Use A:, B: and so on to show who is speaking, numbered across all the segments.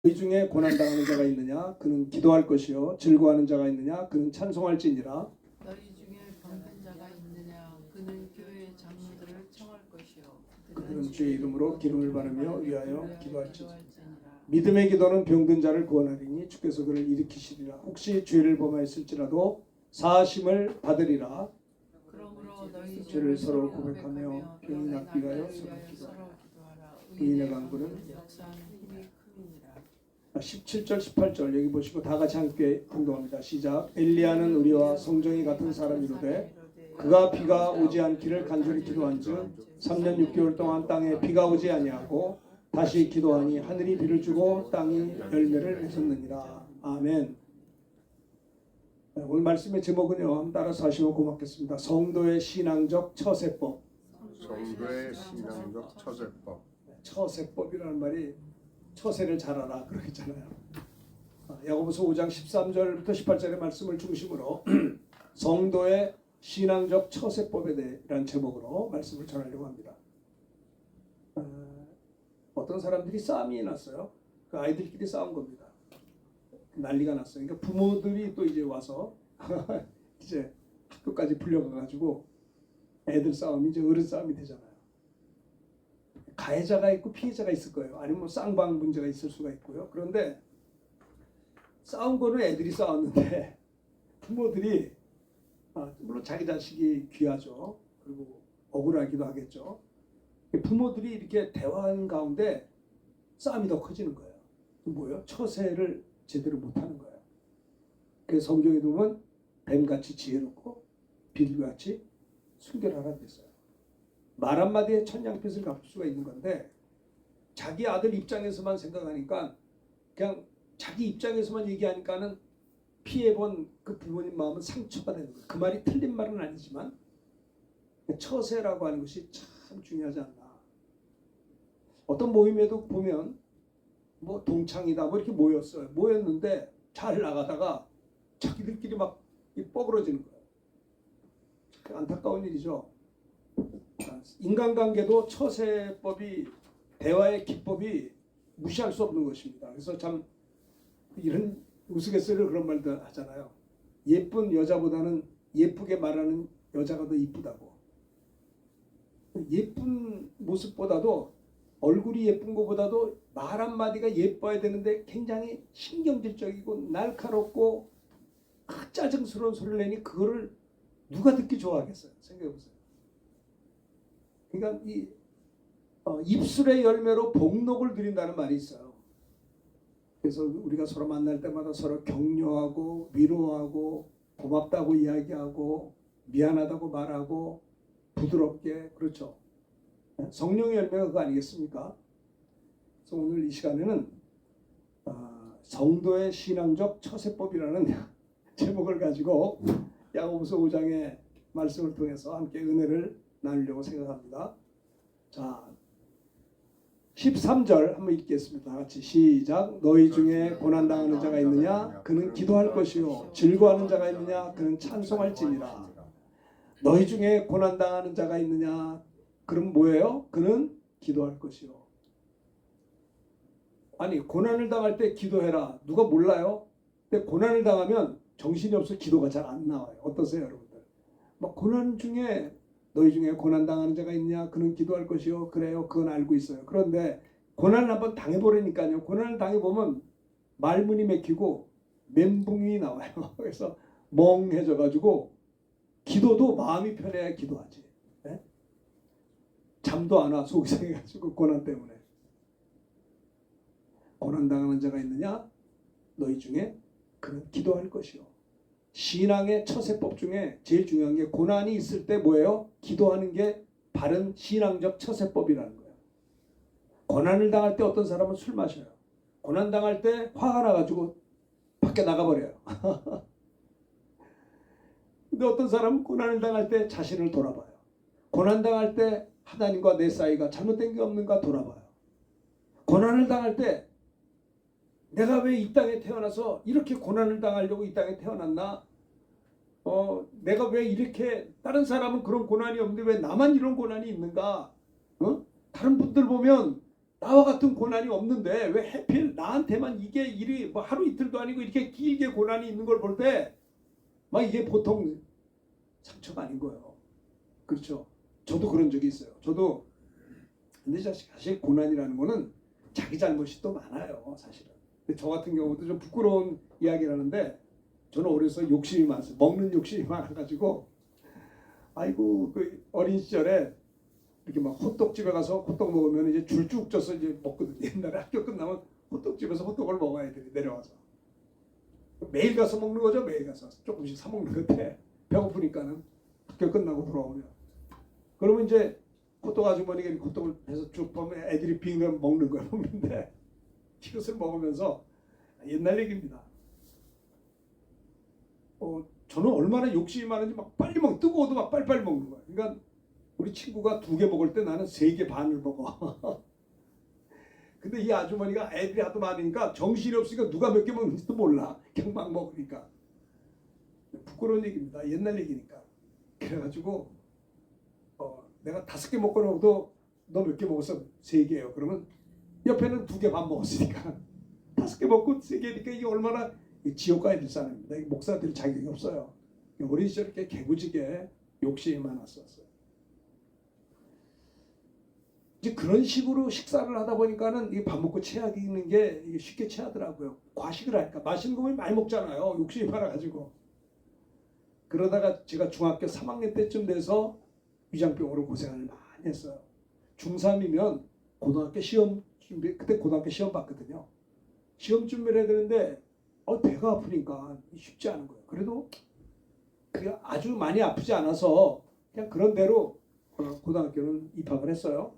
A: 너희 중에 고난당하는 자가 있느냐 그는 기도할 것이요 즐거워하는 자가 있느냐 그는 찬송할지니라.
B: 너희 중에 병든 자가 있느냐 그는 교회의 장로들을 청할 것이요
A: 그들은 주의 이름으로 기름을 바르며 위하여 기도할지니라.
B: 기도할지니라.
A: 믿음의 기도는 병든 자를 구원하리니 주께서 그를 일으키시리라. 혹시 죄를 범하였을지라도 사하심을 받으리라.
B: 그러므로 너희
A: 죄를 서로 고백하며 병이 낫기 위하여 서로 기도하라. 의인의 강구는
B: 역사하는 힘이 큼이니라.
A: 17절 18절 여기 보시고 다 같이 함께 공동합니다. 시작. 엘리야는 우리와 성정이 같은 사람이로되 그가 비가 오지 않기를 간절히 기도한즉 3년 6개월 동안 땅에 비가 오지 아니하고 다시 기도하니 하늘이 비를 주고 땅이 열매를 맺었느니라. 아멘. 오늘 말씀의 제목은요, 한번 따라서 하시면 고맙겠습니다. 성도의 신앙적 처세법.
C: 성도의 신앙적 처세법.
A: 처세법이라는 말이 처세를 잘하라 그러잖아요. 야고보서 5장 13절부터 18절의 말씀을 중심으로 성도의 신앙적 처세법에 대한 제목으로 말씀을 전하려고 합니다. 어떤 사람들이 싸움이 났어요. 그 아이들끼리 싸운 겁니다. 난리가 났어요. 그러니까 부모들이 또 이제 와서 이제 학교까지 불려가가지고 애들 싸움이 이제 어른 싸움이 되잖아요. 가해자가 있고 피해자가 있을 거예요. 아니면 뭐 쌍방 문제가 있을 수가 있고요. 그런데 싸운 거는 애들이 싸웠는데 부모들이 물론 자기 자식이 귀하죠. 그리고 억울하기도 하겠죠. 부모들이 이렇게 대화하는 가운데 싸움이 더 커지는 거예요. 뭐예요? 처세를 제대로 못하는 거예요. 그래서 성경에 보면 뱀같이 지혜롭고 비둘기같이 순결하라 그랬어요. 말 한마디에 천냥빚을 갚을 수가 있는 건데 자기 아들 입장에서만 생각하니까 그냥 자기 입장에서만 얘기하니까는 피해본 그 부모님 마음은 상처가 되는 거예요. 그 말이 틀린 말은 아니지만 처세라고 하는 것이 참 중요하지 않나. 어떤 모임에도 보면 뭐 동창이다 뭐 이렇게 모였어요. 모였는데 잘 나가다가 자기들끼리 막 뻐그러지는 거예요. 안타까운 일이죠. 인간관계도 처세법이 대화의 기법이 무시할 수 없는 것입니다. 그래서 참 이런 우스갯소리로 그런 말도 하잖아요. 예쁜 여자보다는 예쁘게 말하는 여자가 더 이쁘다고. 예쁜 모습보다도 얼굴이 예쁜 것보다도 말 한마디가 예뻐야 되는데 굉장히 신경질적이고 날카롭고 짜증스러운 소리를 내니 그거를 누가 듣기 좋아하겠어요? 생각해보세요. 그러니까 이 입술의 열매로 복록을 드린다는 말이 있어요. 그래서 우리가 서로 만날 때마다 서로 격려하고 위로하고 고맙다고 이야기하고 미안하다고 말하고 부드럽게 그렇죠. 성령의 열매가 그거 아니겠습니까? 그래서 오늘 이 시간에는 성도의 신앙적 처세법이라는 제목을 가지고 야고보서 5장의 말씀을 통해서 함께 은혜를 나누려고 생각합니다. 자, 13절 한번 읽겠습니다. 같이 시작. 너희 중에 고난당하는 자가 있느냐 그는 기도할 것이요 즐거워하는 자가 있느냐 그는 찬송할지니라. 너희 중에 고난당하는 자가 있느냐 그럼 뭐예요? 그는 기도할 것이요. 아니 고난을 당할 때 기도해라. 누가 몰라요? 근데 고난을 당하면 정신이 없어 기도가 잘 안 나와요. 어떠세요 여러분들? 막 고난 중에 너희 중에 고난당하는 자가 있냐? 그는 기도할 것이요. 그래요. 그건 알고 있어요. 그런데 고난을 한번 당해보려니까요. 고난을 당해보면 말문이 막히고 멘붕이 나와요. 그래서 멍해져가지고 기도도 마음이 편해야 기도하지. 네? 잠도 안 와. 속이 상해가지고 고난 때문에. 고난당하는 자가 있느냐? 너희 중에 그는 기도할 것이요. 신앙의 처세법 중에 제일 중요한 게 고난이 있을 때 뭐예요? 기도하는 게 바른 신앙적 처세법이라는 거예요. 고난을 당할 때 어떤 사람은 술 마셔요. 고난 당할 때 화가 나가지고 밖에 나가버려요. 근데 어떤 사람은 고난을 당할 때 자신을 돌아봐요. 고난 당할 때 하나님과 내 사이가 잘못된 게 없는가 돌아봐요. 고난을 당할 때 내가 왜 이 땅에 태어나서 이렇게 고난을 당하려고 이 땅에 태어났나? 내가 왜 이렇게 다른 사람은 그런 고난이 없는데 왜 나만 이런 고난이 있는가? 다른 분들 보면 나와 같은 고난이 없는데 왜 하필 나한테만 이게 일이 뭐 하루 이틀도 아니고 이렇게 길게 고난이 있는 걸 볼 때 막 이게 보통 상처가 아닌 거예요. 그렇죠? 저도 그런 적이 있어요. 저도 근데 사실 고난이라는 거는 자기 잘못이 또 많아요, 사실은. 근데 저 같은 경우도 좀 부끄러운 이야기라는데 저는 어려서 욕심이 많았어요. 먹는 욕심이 많아가지고 아이고 그 어린 시절에 이렇게 막 호떡집에 가서 호떡 먹으면 이제 줄 쭉 져서 이제 먹거든요. 옛날에 학교 끝나면 호떡집에서 호떡을 먹어야 돼 내려와서 매일 가서 먹는 거죠. 매일 가서 조금씩 사 먹는 건데 배고프니까는 학교 끝나고 돌아오면 그러면 이제 호떡 아주머니가 이렇게 호떡을 해서 쭉 보면 애들이 빙글 먹는 걸 먹는데 이것을 먹으면서 옛날 얘기입니다. 저는 얼마나 욕심이 많은지 막 빨리 먹 뜨거워도 막 빨리빨리 먹는 거예요. 그러니까 우리 친구가 2개 먹을 때 나는 3개 반을 먹어. 근데 이 아주머니가 애들이 하도 많으니까 정신이 없으니까 누가 몇 개 먹는지도 몰라. 그냥 막 먹으니까. 부끄러운 얘기입니다. 옛날 얘기니까. 그래가지고 내가 5개 먹고 나도 너 몇 개 먹었어? 3개예요. 그러면 옆에는 2개 반 먹었으니까 5개 먹고 3개니까 이게 얼마나 지옥 가야 될 사람입니다. 목사들 자격이 없어요. 어린 시절 이렇게 개구지게 욕심이 많았었어요. 이제 그런 식으로 식사를 하다 보니까는 이 밥 먹고 체하기 있는 게 이게 쉽게 체하더라고요. 과식을 하니까 맛있는 거 많이 먹잖아요. 욕심이 많아가지고. 그러다가 제가 중학교 3학년 때쯤 돼서 위장병으로 고생을 많이 했어요. 중3이면 고등학교 시험 준비, 그때 고등학교 시험 봤거든요. 시험 준비를 해야 되는데 배가 아프니까 쉽지 않은 거예요. 그래도 그게 아주 많이 아프지 않아서 그냥 그런 대로 고등학교는 입학을 했어요.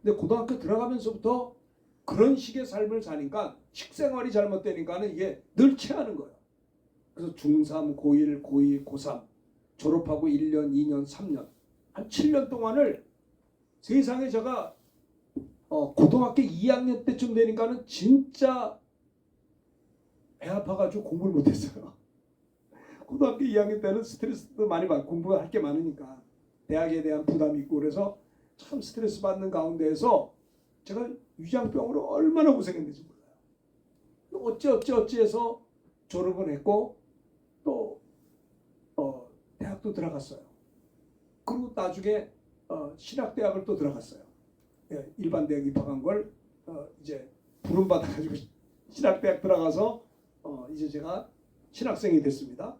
A: 근데 고등학교 들어가면서부터 그런 식의 삶을 사니까 식생활이 잘못되니까는 이게 늘 체하는 거예요. 그래서 중3, 고1, 고2, 고3 졸업하고 1년, 2년, 3년 한 7년 동안을 세상에 제가 고등학교 2학년 때쯤 되니까는 진짜 배 아파가지고 공부를 못했어요. 고등학교 2학년 때는 스트레스도 많이 받고 공부할 게 많으니까 대학에 대한 부담이 있고 그래서 참 스트레스 받는 가운데에서 제가 위장병으로 얼마나 고생했는지 몰라요. 어찌해서 졸업을 했고 또 대학도 들어갔어요. 그리고 나중에 신학대학을 또 들어갔어요. 예, 일반 대학 입학한 걸 이제 부름 받아가지고 신학대학 들어가서 이제 제가 신학생이 됐습니다.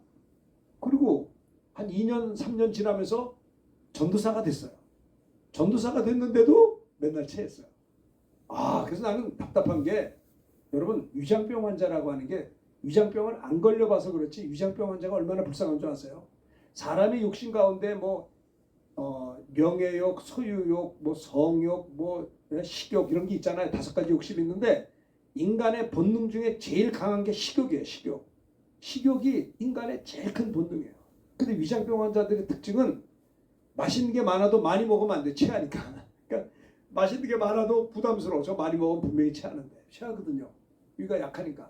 A: 그리고 한 2년 3년 지나면서 전도사가 됐어요. 전도사가 됐는데도 맨날 체했어요. 그래서 나는 답답한 게 여러분 위장병 환자라고 하는 게 위장병을 안 걸려봐서 그렇지 위장병 환자가 얼마나 불쌍한 줄 아세요? 사람의 욕심 가운데 명예욕, 소유욕, 성욕, 식욕 이런 게 있잖아요. 5가지 욕심이 있는데 인간의 본능 중에 제일 강한 게 식욕이에요. 식욕. 식욕이 인간의 제일 큰 본능이에요. 근데 위장병 환자들의 특징은 맛있는 게 많아도 많이 먹으면 안 돼. 체하니까. 그러니까 맛있는 게 많아도 부담스러워. 저 많이 먹으면 분명히 체하는데. 체하거든요. 위가 약하니까.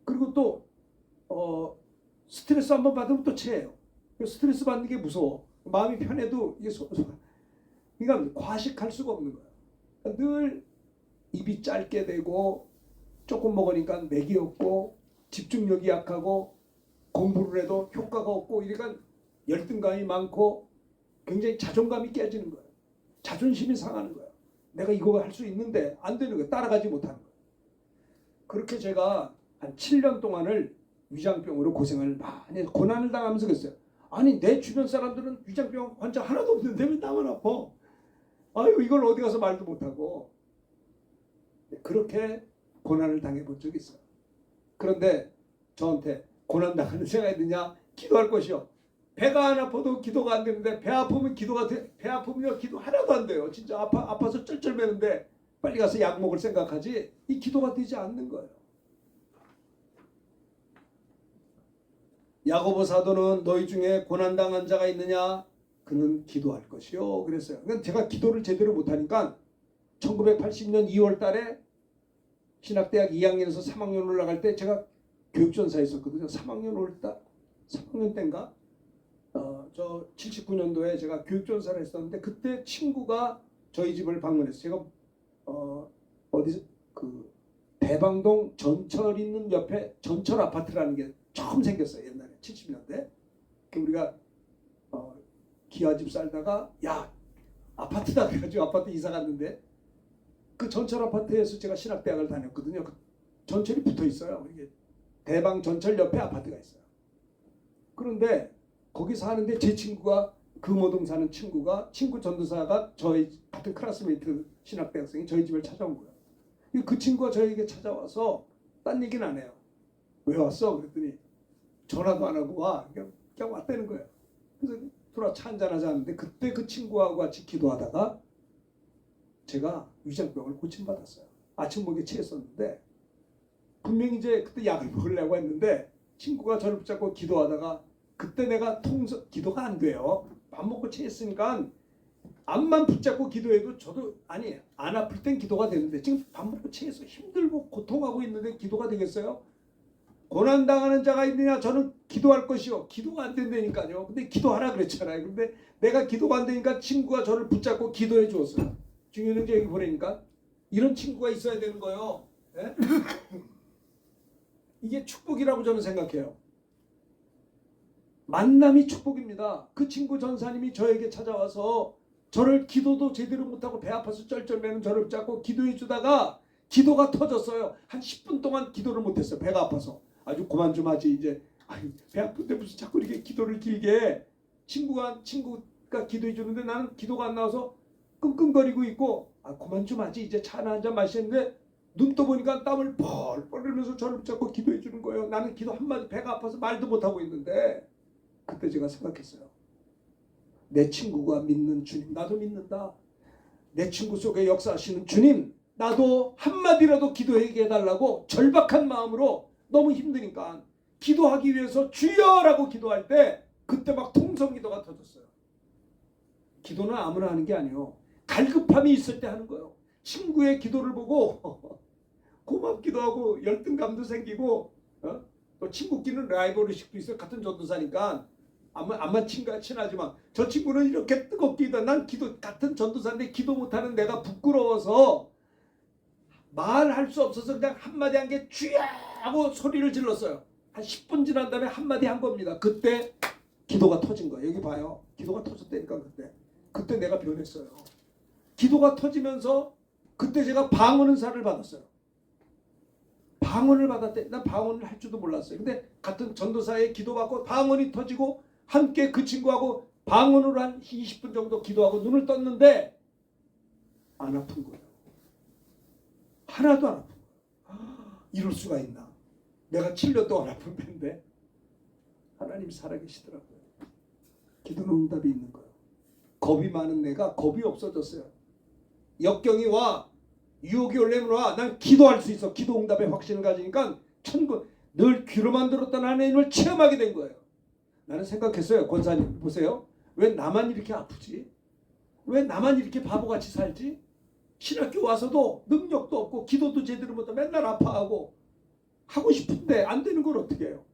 A: 그리고 또 스트레스 한번 받으면 또 체해요. 스트레스 받는 게 무서워. 마음이 편해도 이게 그러니까 과식할 수가 없는 거예요. 그러니까 늘 입이 짧게 되고 조금 먹으니까 맥이 없고 집중력이 약하고 공부를 해도 효과가 없고 이러니까 열등감이 많고 굉장히 자존감이 깨지는 거예요. 자존심이 상하는 거예요. 내가 이거 할 수 있는데 안 되는 거예요. 따라가지 못하는 거예요. 그렇게 제가 한 7년 동안을 위장병으로 고생을 많이 해서 고난을 당하면서 그랬어요. 아니 내 주변 사람들은 위장병 환자 하나도 없는데 왜 나만 아파? 아유 이걸 어디 가서 말도 못하고 그렇게 고난을 당해본 적이 있어요. 그런데 저한테 고난 당하는 생각이 드냐? 기도할 것이요. 배가 안 아파도 기도가 안 되는데 배 아프면 기도가 돼. 배 아프면 기도 하나도 안 돼요. 진짜 아파서 쩔쩔매는데 빨리 가서 약 먹을 생각하지 이 기도가 되지 않는 거예요. 야고보 사도는 너희 중에 고난당한 자가 있느냐? 그는 기도할 것이요. 그랬어요. 그러니까 제가 기도를 제대로 못하니까 1980년 2월 달에 신학대학 2학년에서 3학년 올라갈 때 제가 교육전사에 있었거든요. 3학년 때인가? 저 79년도에 제가 교육전사를 했었는데 그때 친구가 저희 집을 방문했어요. 제가 어디 그 대방동 전철 있는 옆에 전철 아파트라는 게 처음 생겼어요. 옛날에 70년대. 우리가 기아집 살다가 야 아파트다 그래가지고 아파트 이사 갔는데 그 전철 아파트에서 제가 신학대학을 다녔거든요. 그 전철이 붙어 있어요. 이게 대방 전철 옆에 아파트가 있어요. 그런데 거기 사는데 제 친구가 금호동 사는 친구 전도사가 저희 같은 클래스메이트 신학대학생이 저희 집을 찾아온 거예요. 그 친구가 저에게 찾아와서 딴 얘기는 안 해요. 왜 왔어? 그랬더니 전화도 안 하고 와. 그냥 왔다는 거예요. 그래서 들어와 차 한잔 하자 하는데 그때 그 친구하고 같이 기도하다가 제가 위장병을 고침받았어요. 아침 먹이 취했었는데 분명히 이제 그때 약을 먹으려고 했는데 친구가 저를 붙잡고 기도하다가 그때 내가 기도가 안 돼요. 밥 먹고 취했으니까 암만 붙잡고 기도해도 저도 아니 안 아플 땐 기도가 되는데 지금 밥 먹고 취해서 힘들고 고통하고 있는데 기도가 되겠어요? 고난당하는 자가 있느냐 저는 기도할 것이요. 기도가 안 된다니까요. 근데 기도하라 그랬잖아요. 근데 내가 기도가 안 되니까 친구가 저를 붙잡고 기도해 주었어요. 중요한 형제 여기 보내니까 이런 친구가 있어야 되는 거예요. 네? 이게 축복이라고 저는 생각해요. 만남이 축복입니다. 그 친구 전사님이 저에게 찾아와서 저를 기도도 제대로 못하고 배 아파서 쩔쩔매는 저를 붙잡고 기도해 주다가 기도가 터졌어요. 한 10분 동안 기도를 못했어요. 배가 아파서. 아주 그만 좀 하지 이제. 아니, 배 아픈데 무슨 자꾸 이렇게 기도를 길게 해. 친구가 기도해 주는데 나는 기도가 안 나와서 끙끙거리고 있고 그만 좀 하지 이제 차 하나 한 잔 마시는데 눈 떠보니까 땀을 뻘뻘 흘리면서 저를 붙잡고 기도해 주는 거예요. 나는 기도 한마디 배가 아파서 말도 못하고 있는데 그때 제가 생각했어요. 내 친구가 믿는 주님 나도 믿는다. 내 친구 속에 역사하시는 주님 나도 한마디라도 기도하게 해달라고 절박한 마음으로 너무 힘드니까 기도하기 위해서 주여라고 기도할 때 그때 막 통성기도가 터졌어요. 기도는 아무나 하는 게 아니에요. 갈급함이 있을 때 하는 거예요. 친구의 기도를 보고 고맙기도 하고 열등감도 생기고 또 친구끼리는 라이벌의식도 있어요. 같은 전도사니까 암만 친하지만 저 친구는 이렇게 뜨겁게 기도 난 같은 전도사인데 기도 못하는 내가 부끄러워서 말할 수 없어서 그냥 한마디 한 게 주여 하고 소리를 질렀어요. 한 10분 지난 다음에 한마디 한 겁니다. 그때 기도가 터진 거예요. 여기 봐요. 기도가 터졌다니까 그때 내가 변했어요. 기도가 터지면서 그때 제가 방언 은사를 받았어요. 방언을 받았대. 난 방언을 할 줄도 몰랐어요. 근데 같은 전도사에 기도받고 방언이 터지고 함께 그 친구하고 방언으로 한 20분 정도 기도하고 눈을 떴는데 안 아픈 거예요. 하나도 안 아픈 거예요. 이럴 수가 있나. 내가 7년 동안 아픈 밴데 하나님이 살아계시더라고요. 기도는 응답이 있는 거예요. 겁이 많은 내가 겁이 없어졌어요. 역경이 와 유혹이 올려면 와 난 기도할 수 있어. 기도 응답의 확신을 가지니까 늘 귀로만 들었던 하나님을 체험하게 된 거예요. 나는 생각했어요. 권사님 보세요. 왜 나만 이렇게 아프지? 왜 나만 이렇게 바보같이 살지? 신학교 와서도 능력도 없고 기도도 제대로 못하고 맨날 아파하고 하고 싶은데 안 되는 걸 어떻게 해요?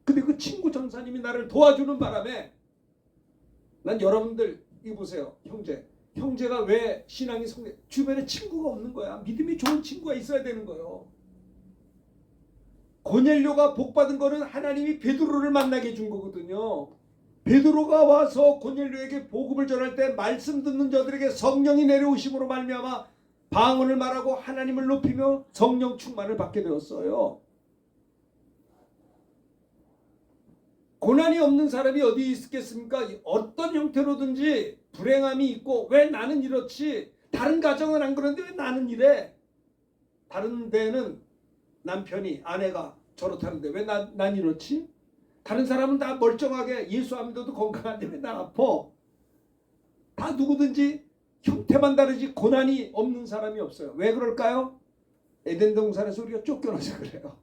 A: 근데 그 친구 전사님이 나를 도와주는 바람에 난 여러분들 이거 보세요. 형제가 왜 신앙이 주변에 친구가 없는 거야. 믿음이 좋은 친구가 있어야 되는 거예요. 고넬료가 복받은 거는 하나님이 베드로를 만나게 해준 거거든요. 베드로가 와서 고넬료에게 복음을 전할 때 말씀 듣는 자들에게 성령이 내려오심으로 말미암아 방언을 말하고 하나님을 높이며 성령 충만을 받게 되었어요. 고난이 없는 사람이 어디 있겠습니까? 어떤 형태로든지 불행함이 있고 왜 나는 이렇지? 다른 가정은 안 그런데 왜 나는 이래? 다른 데는 남편이 아내가 저렇다는데 왜 난 이렇지? 다른 사람은 다 멀쩡하게 예수 안 믿어도 건강한데 왜 난 아파? 다 누구든지 형태만 다르지 고난이 없는 사람이 없어요. 왜 그럴까요? 에덴 동산에서 우리가 쫓겨나서 그래요.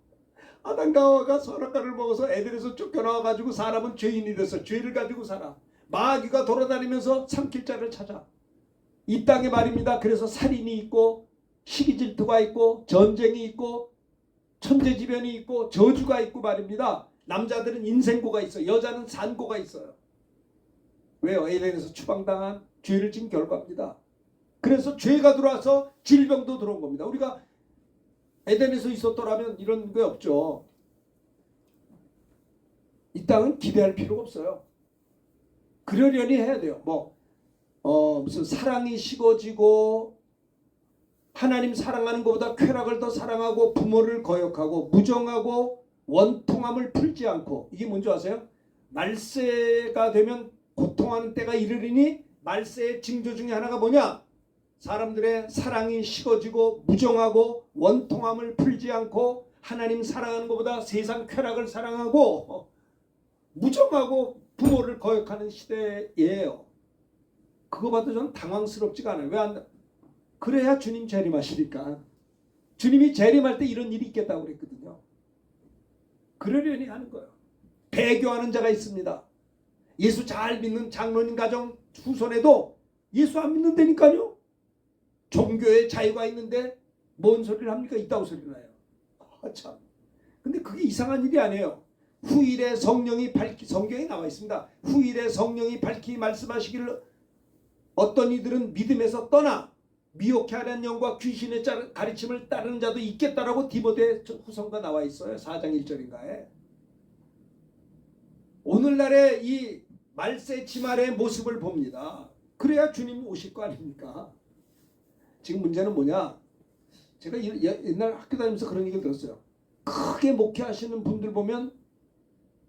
A: 아담과 하와가 선악과를 먹어서 에덴에서 쫓겨나와가지고 사람은 죄인이 돼서 죄를 가지고 살아. 마귀가 돌아다니면서 삼킬 자를 찾아. 이 땅에 말입니다. 그래서 살인이 있고 시기질투가 있고 전쟁이 있고 천재지변이 있고 저주가 있고 말입니다. 남자들은 인생고가 있어요. 여자는 산고가 있어요. 왜요? 에덴에서 추방당한 죄를 진 결과입니다. 그래서 죄가 들어와서 질병도 들어온 겁니다. 우리가 에덴에서 있었더라면 이런 게 없죠. 이 땅은 기대할 필요가 없어요. 그러려니 해야 돼요. 무슨 사랑이 식어지고 하나님 사랑하는 것보다 쾌락을 더 사랑하고 부모를 거역하고 무정하고 원통함을 풀지 않고, 이게 뭔지 아세요? 말세가 되면 고통하는 때가 이르리니 말세의 징조 중에 하나가 뭐냐? 사람들의 사랑이 식어지고 무정하고 원통함을 풀지 않고 하나님 사랑하는 것보다 세상 쾌락을 사랑하고 무정하고 부모를 거역하는 시대예요. 그거 봐도 저는 당황스럽지가 않아요. 왜 안? 그래야 주님 재림하시니까. 주님이 재림할 때 이런 일이 있겠다고 그랬거든요. 그러려니 하는 거예요. 배교하는 자가 있습니다. 예수 잘 믿는 장로님 가정 후손에도 예수 안 믿는다니까요. 종교의 자유가 있는데 뭔 소리를 합니까? 있다고 소리 나요. 참. 근데 그게 이상한 일이 아니에요. 후일에 성령이 밝히, 성경에 나와 있습니다. 후일에 성령이 밝히 말씀하시기를 어떤 이들은 믿음에서 떠나 미혹해 하는 영과 귀신의 가르침을 따르는 자도 있겠다라고 디모데 후서가 나와 있어요. 4장 1절인가에. 오늘날의 이 말세 치말의 모습을 봅니다. 그래야 주님 오실 거 아닙니까? 지금 문제는 뭐냐? 제가 옛날 학교 다니면서 그런 얘기를 들었어요. 크게 목회하시는 분들 보면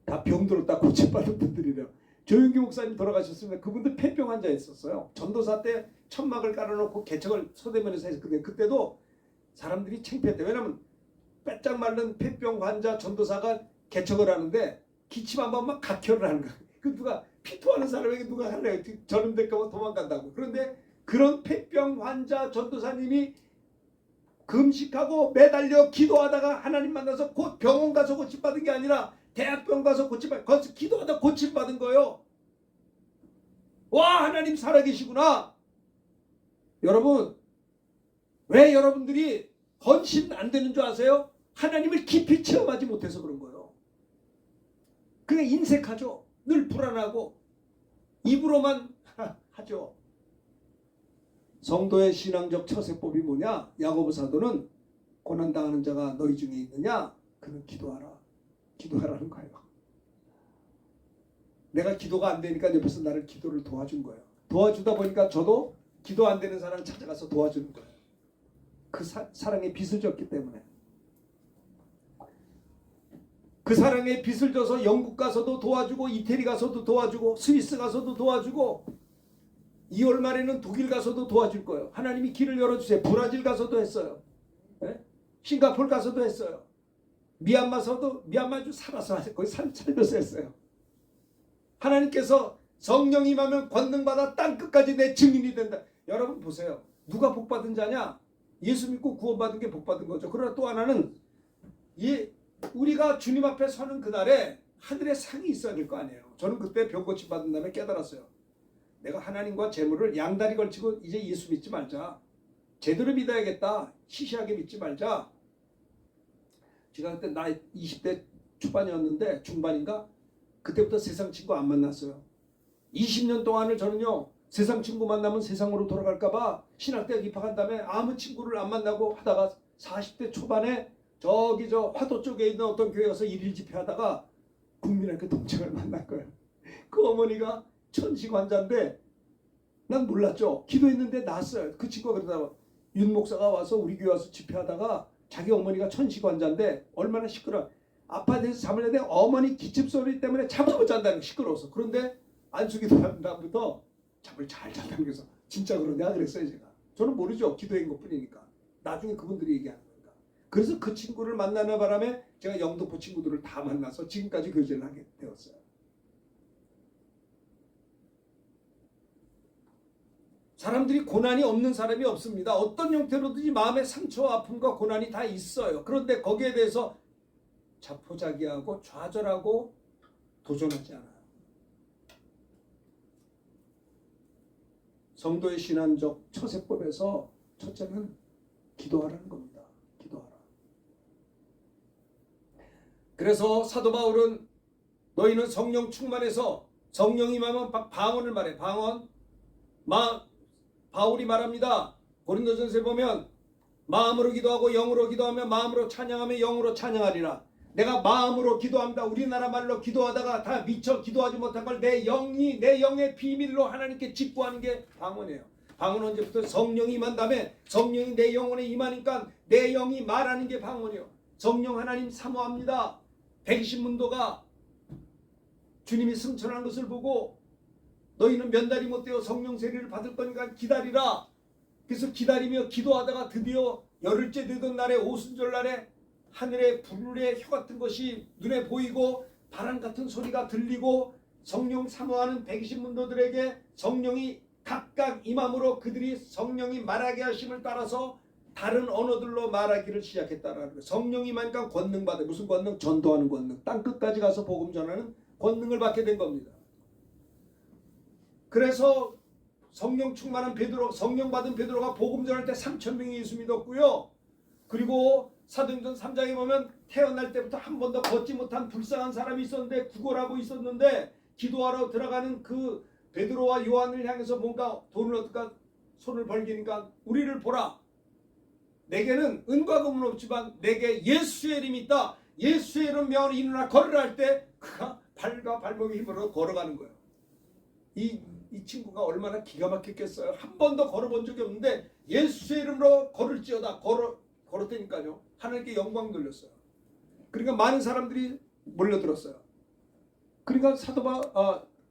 A: 다 병들었다 고침받은 분들이래요. 조윤기 목사님 돌아가셨습니다. 그분들 폐병 환자였었어요. 전도사 때 천막을 깔아놓고 개척을 서대문에서 했거든요. 그때도 사람들이 창피했대요. 왜냐하면 빼짝 마른 폐병 환자 전도사가 개척을 하는데 기침 한 번만 각혈을 하는 거예요. 그 누가 피토하는 사람에게 누가 할래요? 전염될까 봐 도망간다고. 그런데 그런 폐병 환자 전도사님이 금식하고 매달려 기도하다가 하나님 만나서 곧 병원 가서 고침받은 게 아니라 대학병 가서 거기서 기도하다 고침받은 거예요. 와, 하나님 살아계시구나. 여러분, 왜 여러분들이 헌신 안 되는 줄 아세요? 하나님을 깊이 체험하지 못해서 그런 거예요. 그냥 인색하죠. 늘 불안하고 입으로만 하죠. 성도의 신앙적 처세법이 뭐냐? 야고보 사도는 고난당하는 자가 너희 중에 있느냐? 그는 기도하라. 기도하라는 거예요. 내가 기도가 안 되니까 옆에서 나를 기도를 도와준 거예요. 도와주다 보니까 저도 기도 안 되는 사람을 찾아가서 도와주는 거예요. 그 사랑의 빚을 졌기 때문에. 그 사랑의 빚을 져서 영국 가서도 도와주고 이태리 가서도 도와주고 스위스 가서도 도와주고 2월 말에는 독일 가서도 도와줄 거예요. 하나님이 길을 열어주세요. 브라질 가서도 했어요. 네? 싱가포르 가서도 했어요. 미얀마도 살아서 거의 살면서 했어요. 하나님께서 성령 임하면 권능받아 땅끝까지 내 증인이 된다. 여러분 보세요. 누가 복받은 자냐? 예수 믿고 구원받은 게 복받은 거죠. 그러나 또 하나는 우리가 주님 앞에 서는 그날에 하늘의 상이 있어야 될 거 아니에요. 저는 그때 병 고침 받은 다음에 깨달았어요. 내가 하나님과 재물을 양다리 걸치고 이제 예수 믿지 말자. 제대로 믿어야겠다. 시시하게 믿지 말자. 제가 그때 나이 20대 초반이었는데 중반인가? 그때부터 세상 친구 안 만났어요. 20년 동안을 저는요. 세상 친구 만나면 세상으로 돌아갈까 봐 신학대학 입학한 다음에 아무 친구를 안 만나고 하다가 40대 초반에 저기 저 화도 쪽에 있는 어떤 교회 가서 일일 집회하다가 국민학교 동창을 만난 거예요. 그 어머니가 천식 환자인데 난 몰랐죠. 기도했는데 나았어요. 그 친구가 그러다가 윤 목사가 와서 우리 교회 와서 집회하다가 자기 어머니가 천식 환자인데 얼마나 시끄러워. 아파트에서 잠을 자는데 어머니 기침 소리 때문에 잠을 못 잔다는 거 시끄러워서. 그런데 안수기도 한 다음부터 잠을 잘 잔다는 거서 진짜 그러냐 그랬어요 제가. 저는 모르죠. 기도한 것뿐이니까. 나중에 그분들이 얘기하는 거니까. 그래서 그 친구를 만나는 바람에 제가 영등포 친구들을 다 만나서 지금까지 교제를 하게 되었어요. 사람들이 고난이 없는 사람이 없습니다. 어떤 형태로든지 마음의 상처와 아픔과 고난이 다 있어요. 그런데 거기에 대해서 자포자기하고 좌절하고 도전하지 않아요. 성도의 신앙적 처세법에서 첫째는 기도하라는 겁니다. 기도하라. 그래서 사도 바울은 너희는 성령 충만해서 성령 임하면 방언을 말해. 바울이 말합니다. 고린도전서에 보면 마음으로 기도하고 영으로 기도하며 마음으로 찬양하며 영으로 찬양하리라. 내가 마음으로 기도합니다. 우리나라 말로 기도하다가 다 미처 기도하지 못한 걸 내 영의 비밀로 하나님께 직구하는 게 방언이에요. 방언은 언제부터? 성령이 임한 다음에 성령이 내 영혼에 임하니까 내 영이 말하는 게 방언이에요. 성령 하나님 사모합니다. 120문도가 주님이 승천한 것을 보고 너희는 면달이 못되어 성령 세례를 받을 거니까 기다리라. 그래서 기다리며 기도하다가 드디어 열흘째 되던 날에 오순절 날에 하늘에 불의 혀 같은 것이 눈에 보이고 바람 같은 소리가 들리고 성령 사모하는 120문도들에게 성령이 각각 임함으로 그들이 성령이 말하게 하심을 따라서 다른 언어들로 말하기를 시작했다라는 거예요. 성령이 임하니까 권능 받아요. 무슨 권능? 전도하는 권능. 땅끝까지 가서 복음 전하는 권능을 받게 된 겁니다. 그래서 성령 충만한 베드로, 성령 받은 베드로가 복음 전할 때 3,000명이 예수 믿었고요. 그리고 사도행전 3장에 보면 태어날 때부터 한 번도 걷지 못한 불쌍한 사람이 있었는데 구걸하고 있었는데 기도하러 들어가는 그 베드로와 요한을 향해서 뭔가 돈을 얻을까 손을 벌기니까 우리를 보라. 내게는 은과 금은 없지만 내게 예수의 이름이 있다. 예수의 이름 명으로 일어나 걸으라 할 때 그가 발과 발목의 힘으로 걸어가는 거예요. 이 친구가 얼마나 기가 막혔겠어요. 한 번도 걸어본 적이 없는데 예수의 이름으로 걸을지어다. 걸었다니까요. 하나님께 영광 돌렸어요. 그러니까 많은 사람들이 몰려들었어요. 그러니까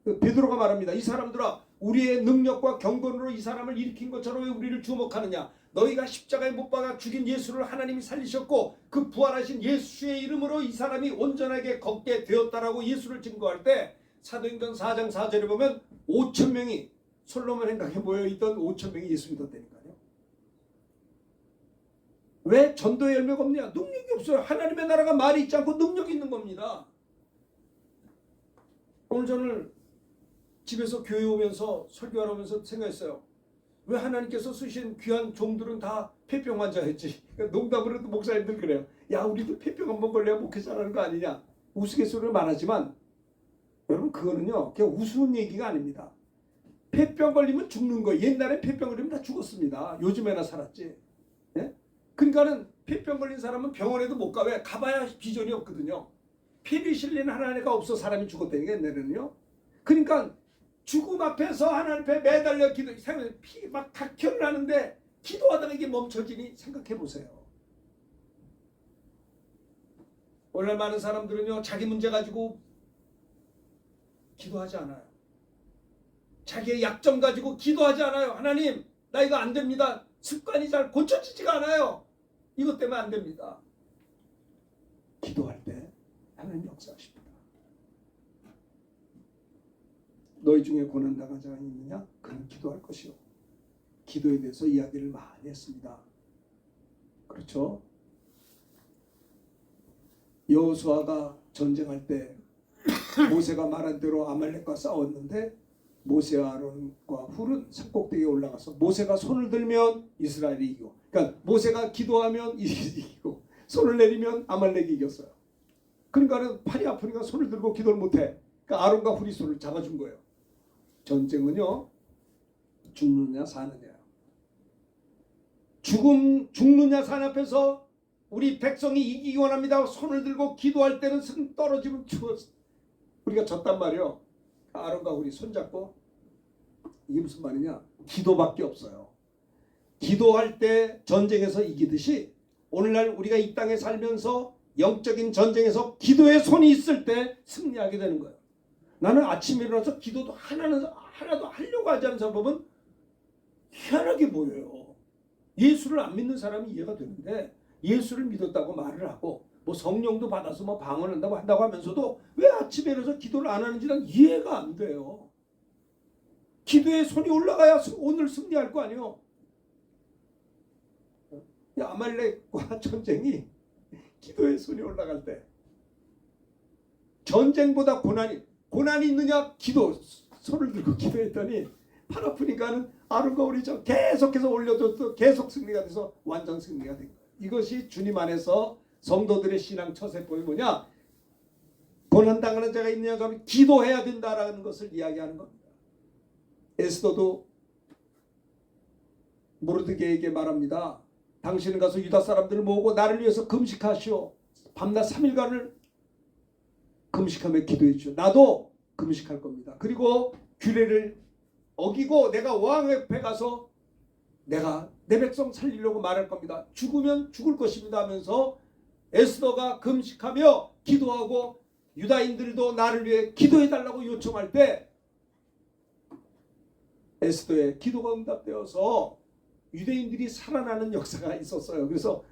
A: 베드로가 말합니다. 이 사람들아, 우리의 능력과 경건으로 이 사람을 일으킨 것처럼 왜 우리를 주목하느냐. 너희가 십자가에 못 박아 죽인 예수를 하나님이 살리셨고 그 부활하신 예수의 이름으로 이 사람이 온전하게 걷게 되었다라고 예수를 증거할 때 사도행전 4장 4절에 보면 5,000명이 솔로몬 행각에 모여있던 5,000명이 예수 믿었다니까요. 왜 전도의 열매가 없냐? 능력이 없어요. 하나님의 나라가 말이 있지 않고 능력이 있는 겁니다. 오늘 저는 집에서 교회 오면서 설교하러 오면서 생각했어요. 왜 하나님께서 쓰신 귀한 종들은 다 폐병 환자였지? 그러니까 농담으로 목사님들 그래요. 야, 우리도 폐병 한번 걸려야 목회 잘하는 거 아니냐? 우스갯소리를 말하지만 여러분 그거는요 그냥 우스운 얘기가 아닙니다. 폐병 걸리면 죽는 거예요. 옛날에 폐병 걸리면 다 죽었습니다. 요즘에나 살았지. 예? 그러니까는 폐병 걸린 사람은 병원에도 못 가. 왜? 가봐야 비전이 없거든요. 페니실린 하나가 없어 사람이 죽었다니까 옛날에는요. 그러니까 죽음 앞에서 하나님 앞에 매달려 피 막 각혈을 하는데 기도하다가 이게 멈춰지니 생각해 보세요. 오늘 많은 사람들은요 자기 문제 가지고 기도하지 않아요. 자기의 약점 가지고 기도하지 않아요. 하나님 나 이거 안 됩니다. 습관이 잘 고쳐지지가 않아요. 이것 때문에 안 됩니다. 기도할 때 하나님 역사하십니다. 너희 중에 고난당한 자가 있느냐? 그는 기도할 것이요. 기도에 대해서 이야기를 많이 했습니다. 그렇죠? 여호수아가 전쟁할 때 모세가 말한 대로 아말렉과 싸웠는데 모세와 아론과 훌은 산꼭대기에 올라가서 모세가 손을 들면 이스라엘이 이기고, 그러니까 모세가 기도하면 이기고 손을 내리면 아말렉이 이겼어요. 그러니까는 팔이 아프니까 손을 들고 기도를 못해. 그러니까 아론과 훌이 손을 잡아준 거예요. 전쟁은요 죽느냐 사느냐. 죽느냐 사느냐 앞에서 우리 백성이 이기기 원합니다. 손을 들고 기도할 때는 손 떨어지면 우리가 졌단 말이에요. 아론과 훌이 손잡고, 이게 무슨 말이냐? 기도밖에 없어요. 기도할 때 전쟁에서 이기듯이 오늘날 우리가 이 땅에 살면서 영적인 전쟁에서 기도의 손이 있을 때 승리하게 되는 거예요. 나는 아침에 일어나서 기도도 하나도 하려고 하지 않는 사람 보면 희한하게 보여요. 예수를 안 믿는 사람이 이해가 되는데 예수를 믿었다고 말을 하고 뭐 성령도 받아서 뭐 방언한다고 하면서도 왜 아침에 일어나서 기도를 안 하는지 난 이해가 안 돼요. 기도에 손이 올라가야 오늘 승리할 거 아니에요. 아말렉과 전쟁이 기도에 손이 올라갈 때 전쟁보다 고난이 있느냐? 기도. 손을 들고 기도했더니 팔 아프니까는 아론과 훌이 계속해서 올려도 계속 승리가 돼서 완전 승리가 된 거예요. 이것이 주님 안에서 성도들의 신앙 처세법이 뭐냐? 고난당하는 자가 있느냐 하면 기도해야 된다라는 것을 이야기하는 겁니다. 에스더도 모르드게에게 말합니다. 당신은 가서 유다 사람들을 모으고 나를 위해서 금식하시오. 밤낮 3일간을 금식하며 기도해 주시오. 나도 금식할 겁니다. 그리고 규례를 어기고 내가 왕 옆에 가서 내가 내 백성 살리려고 말할 겁니다. 죽으면 죽을 것입니다 하면서 에스더가 금식하며 기도하고 유다인들도 나를 위해 기도해 달라고 요청할 때 에스더의 기도가 응답되어서 유대인들이 살아나는 역사가 있었어요. 그래서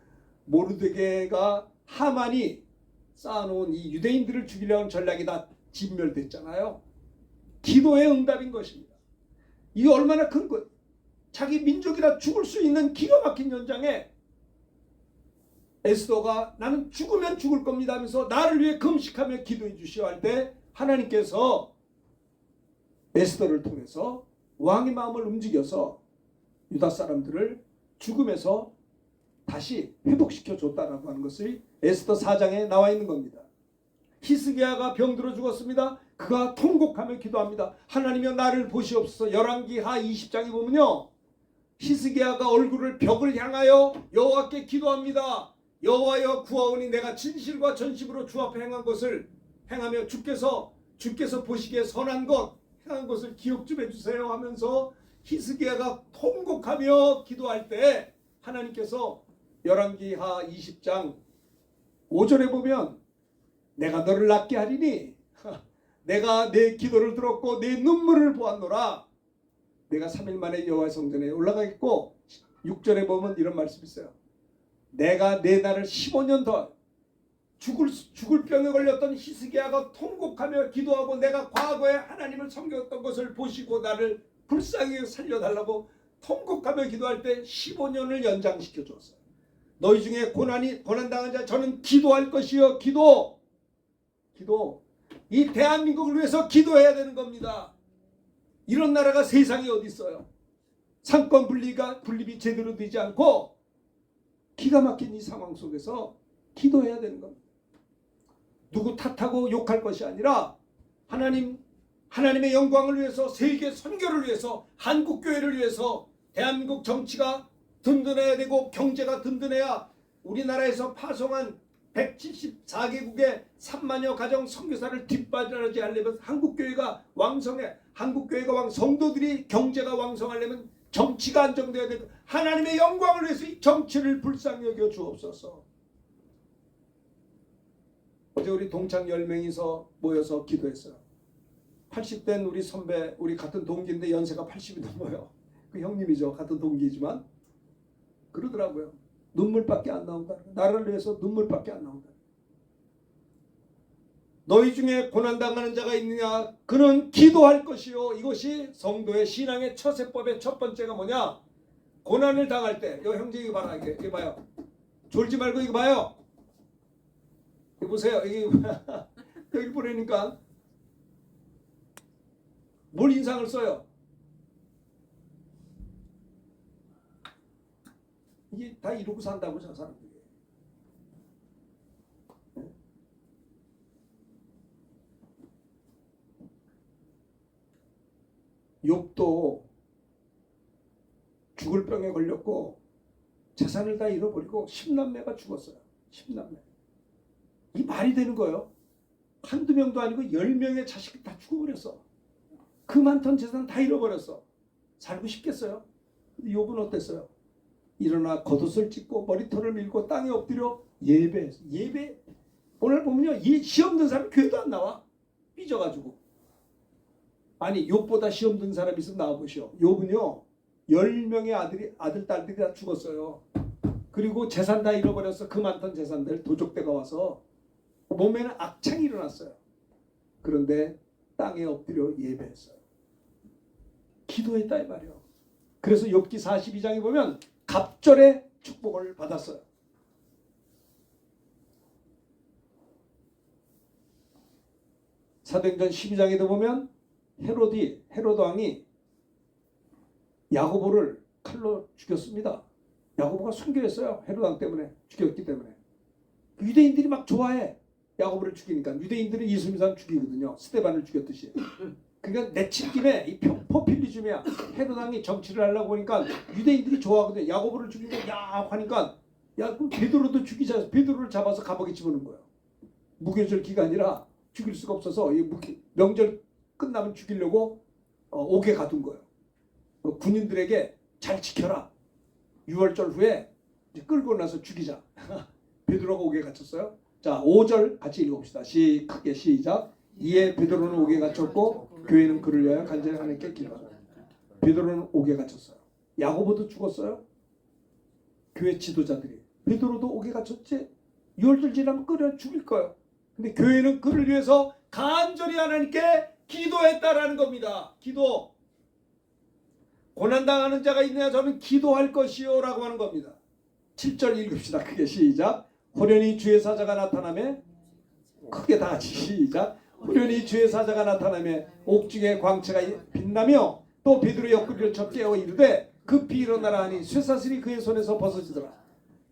A: 모르드게가 하만이 쌓아놓은 이 유대인들을 죽이려는 전략이 다 진멸됐잖아요. 기도의 응답인 것입니다. 이게 얼마나 큰 것. 자기 민족이라 죽을 수 있는 기가 막힌 현장에 에스더가 나는 죽으면 죽을 겁니다 하면서 나를 위해 금식하며 기도해 주시오 할 때 하나님께서 에스더를 통해서 왕의 마음을 움직여서 유다 사람들을 죽음에서 다시 회복시켜 줬다라고 하는 것이 에스더 4장에 나와 있는 겁니다. 히스기야가 병들어 죽었습니다. 그가 통곡하며 기도합니다. 하나님이여 나를 보시옵소서. 열왕기하 20장에 보면요, 히스기야가 얼굴을 벽을 향하여 여호와께 기도합니다. 여호와여 구하오니 내가 진실과 전심으로 주 앞에 행한 것을 행하며 주께서 보시기에 선한 것 행한 것을 기억 좀 해주세요 하면서 히스기야가 통곡하며 기도할 때 하나님께서 열왕기하 20장 5절에 보면 내가 너를 낫게 하리니 내가 내 기도를 들었고 내 눈물을 보았노라. 내가 3일 만에 여호와의 성전에 올라가겠고 6절에 보면 이런 말씀이 있어요. 내가 내 날을 15년 더 죽을 병에 걸렸던 히스기야가 통곡하며 기도하고 내가 과거에 하나님을 섬겼던 것을 보시고 나를 불쌍히 살려달라고 통곡하며 기도할 때 15년을 연장시켜 줬어요. 너희 중에 고난당한 자 저는 기도할 것이요. 기도. 이 대한민국을 위해서 기도해야 되는 겁니다. 이런 나라가 세상에 어디 있어요. 상권 분립이 제대로 되지 않고 기가 막힌 이 상황 속에서 기도해야 되는 겁니다. 누구 탓하고 욕할 것이 아니라 하나님의 영광을 위해서, 세계 선교를 위해서, 한국교회를 위해서 대한민국 정치가 든든해야 되고 경제가 든든해야 우리나라에서 파송한 174개국의 3만여 가정 선교사를 뒷바라지 하려면 한국교회가 왕성해. 한국교회가 성도들이 경제가 왕성하려면 정치가 안정돼야 되고 하나님의 영광을 위해서 이 정치를 불쌍히 여겨 주옵소서. 어제 우리 동창 10명이서 모여서 기도했어요. 80된 우리 선배, 우리 같은 동기인데 연세가 80이 넘어요. 그 형님이죠. 같은 동기지만 그러더라고요. 눈물밖에 안 나온다. 나를 위해서 눈물밖에 안 나온다. 너희 중에 고난당하는 자가 있느냐? 그는 기도할 것이요. 이것이 성도의 신앙의 처세법의 첫 번째가 뭐냐? 고난을 당할 때, 요 형제 이거 봐라. 이거 봐요. 졸지 말고 이거 봐요. 이거 보세요. 이게 여기 보내니까 뭘 인상을 써요? 이게 다 이러고 산다고 저 사람들이. 욥도 죽을 병에 걸렸고 재산을 다 잃어버리고 10남매가 죽었어요. 10남매. 이 말이 되는 거예요. 한두 명도 아니고 10명의 자식이 다 죽어버렸어. 그 많던 재산 다 잃어버렸어. 살고 싶겠어요? 근데 욥은 어땠어요? 일어나 겉옷을 찢고 머리털을 밀고 땅에 엎드려 예배했어. 예배. 오늘 보면요, 이 시험 든 사람 교회도 안 나와. 삐져가지고. 아니 욥보다 시험 든 사람이 있으면 나와보시오. 욥은요 10명의 아들 딸들이 다 죽었어요. 그리고 재산 다 잃어버려서 그 많던 재산들 도적대가 와서 몸에는 악창이 일어났어요. 그런데 땅에 엎드려 예배했어요. 기도했다 이 말이에요. 그래서 욥기 42장에 보면 갑절의 축복을 받았어요. 사도행전 12장에도 보면 헤로드 왕이 야고보를 칼로 죽였습니다. 야고보가 순교했어요. 헤로드 왕 때문에 죽였기 때문에. 유대인들이 막 좋아해. 야고보를 죽이니까. 유대인들은 예수님 사람 죽이거든요. 스데반을 죽였듯이. 그러니까 내친 김에 이 포퓰리즘이야. 헤로당이 정치를 하려고 하니까 유대인들이 좋아하거든. 야고보를 죽이고 야 하니까 야 그럼 베드로도 죽이자. 베드로를 잡아서 감옥에 집어넣은 거예요. 무교절 기간이라 죽일 수가 없어서 이 명절 끝나면 죽이려고 옥에 가둔 거예요. 군인들에게 잘 지켜라. 6월절 후에 이제 끌고 나서 죽이자. 베드로가 옥에 갇혔어요. 자, 5절 같이 읽어봅시다. 크게 시작. 이에 베드로는 옥에 갇혔고 교회는 그를 위하여 간절히 하나님께 기도하라. 베드로는 옥에 갇혔어요. 야고보도 죽었어요. 교회 지도자들이. 베드로도 옥에 갇혔지. 6월절 지나면 끌어 죽일 거예요. 근데 교회는 그를 위해서 간절히 하나님께 기도했다라는 겁니다. 기도. 고난당하는 자가 있느냐 저는 기도할 것이요 라고 하는 겁니다. 7절 읽읍시다. 크게 시작. 호련히 주의 사자가 나타나매 크게 다 같이 시작. 호련히 주의 사자가 나타나매 옥중에 광채가 빛나며 또 베드로 옆구리를 쳐 깨어 이르되 급히 일어나라 하니 쇠사슬이 그의 손에서 벗어지더라.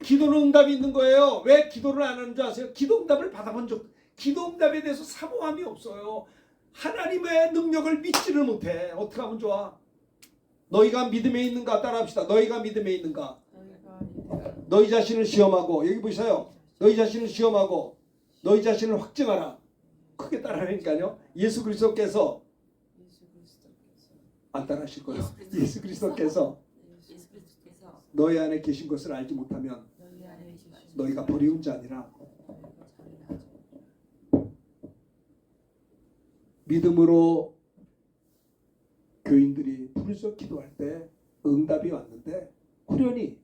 A: 기도는 응답이 있는 거예요. 왜 기도를 안 하는 줄 아세요? 기도 응답을 받아본 기도 응답에 대해서 사모함이 없어요. 하나님의 능력을 믿지를 못해. 어떻게 하면 좋아? 너희가 믿음에 있는가? 따라합시다. 너희가 믿음에 있는가? 너희 자신을 시험하고 여기 보세요. 너희 자신을 시험하고 너희 자신을 확증하라. 크게 따라하니까요. 예수 그리스도께서 안 따라하실 거예요. 예수 그리스도께서 너희 안에 계신 것을 알지 못하면 너희가 버리운 자 아니라 믿음으로 교인들이 부르짖어 기도할 때 응답이 왔는데 후련히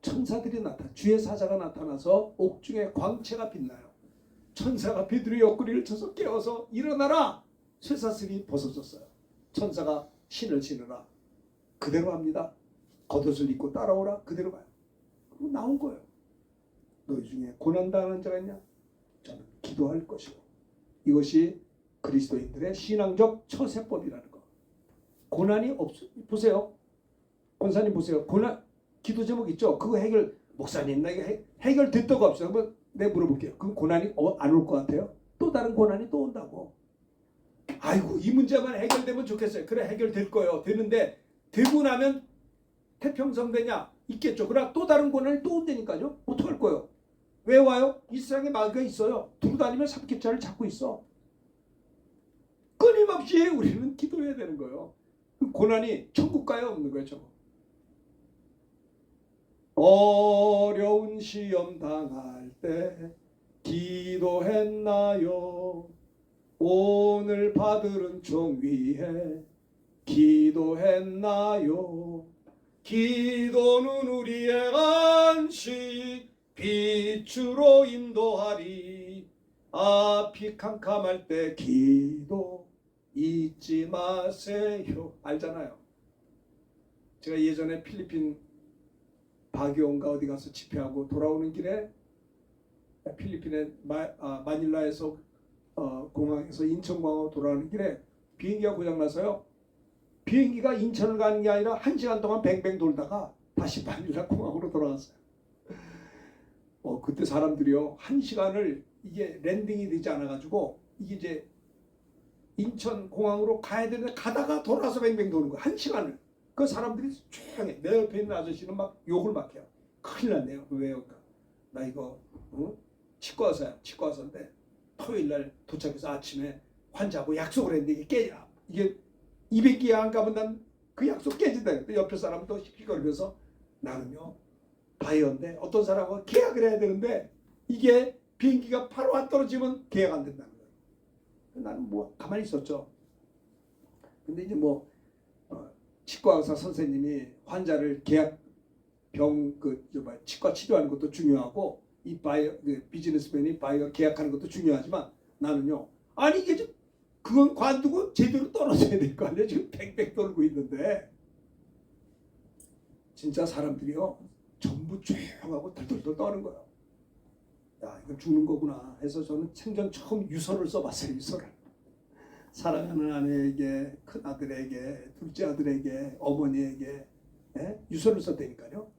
A: 천사들이 주의 사자가 나타나서 옥중에 광채가 빛나요. 천사가 베드로의 옆구리를 쳐서 깨워서 일어나라. 쇠사슬이 벗어졌어요. 천사가 신을 신으라. 그대로 합니다. 겉옷을 입고 따라오라. 그대로 가요. 그리고 나온 거예요. 너희 중에 고난당하는 자가 있냐? 저는 기도할 것이고. 이것이 그리스도인들의 신앙적 처세법이라는 거. 고난이 보세요. 권사님 보세요. 고난 기도 제목 있죠? 그거 목사님 나에게 해결됐다고 합시다. 한번 내가 물어볼게요. 그 고난이 안 올 것 같아요? 또 다른 고난이 또 온다고. 아이고 이 문제만 해결되면 좋겠어요. 그래 해결될 거예요. 되는데 되고 나면 태평성 되냐? 있겠죠. 그러나 또 다른 고난이 또 온다니까요. 어떡할 거예요? 왜 와요? 이 세상에 마귀가 있어요. 두고 다니면 삼겹살을 잡고 있어. 끊임없이 우리는 기도해야 되는 거예요. 고난이 천국 가요? 없는 거예요? 저거. 어려운 시험 당할 때 기도했나요? 오늘 받을 종 위에 기도했나요? 기도는 우리의 안식 빛으로 인도하리. 앞이 캄캄할 때 기도 잊지 마세요. 알잖아요. 제가 예전에 필리핀 바기온가 어디 가서 집회하고 돌아오는 길에 필리핀의 마닐라에서 공항에서 인천공항으로 돌아오는 길에 비행기가 고장나서요. 비행기가 인천을 가는 게 아니라 1시간 동안 뱅뱅 돌다가 다시 마닐라 공항으로 돌아갔어요. 그때 사람들이요 1시간을 이게 랜딩이 되지 않아가지고 이게 이제 인천 공항으로 가야 되는데 가다가 돌아서 뱅뱅 도는 거야. 1시간을. 그 사람들이 조용해. 내 옆에 있는 아저씨는 막 욕을 막 해요. 큰일 났네요. 왜요? 나 이거 치과 의사야. 치과 의사인데 토요일 날 도착해서 아침에 환자하고 약속을 했는데 이게 깨져. 이게 200기 안 가면 난 그 약속 깨진다. 또 옆에 사람도 씩씩거리면서 나는요 바이어인데 어떤 사람하고 계약을 해야 되는데 이게 비행기가 바로 안 떨어지면 계약 안 된다는 거예요. 나는 뭐 가만히 있었죠. 근데 이제 치과 의사 선생님이 환자를 치과 치료하는 것도 중요하고 이 비즈니스맨이 바이어 계약하는 것도 중요하지만 나는요 아니 이게 좀 그건 관두고 제대로 떨어져야 될 거 아니에요. 지금 뱅뱅 돌고 있는데 진짜 사람들이요 전부 조용하고 덜덜덜 떠는 거예요. 야 이건 죽는 거구나 해서 저는 생전 처음 유서를 써봤어요. 유서를. 사랑하는 아내에게, 큰 아들에게, 둘째 아들에게, 어머니에게 유서를 썼다니까요.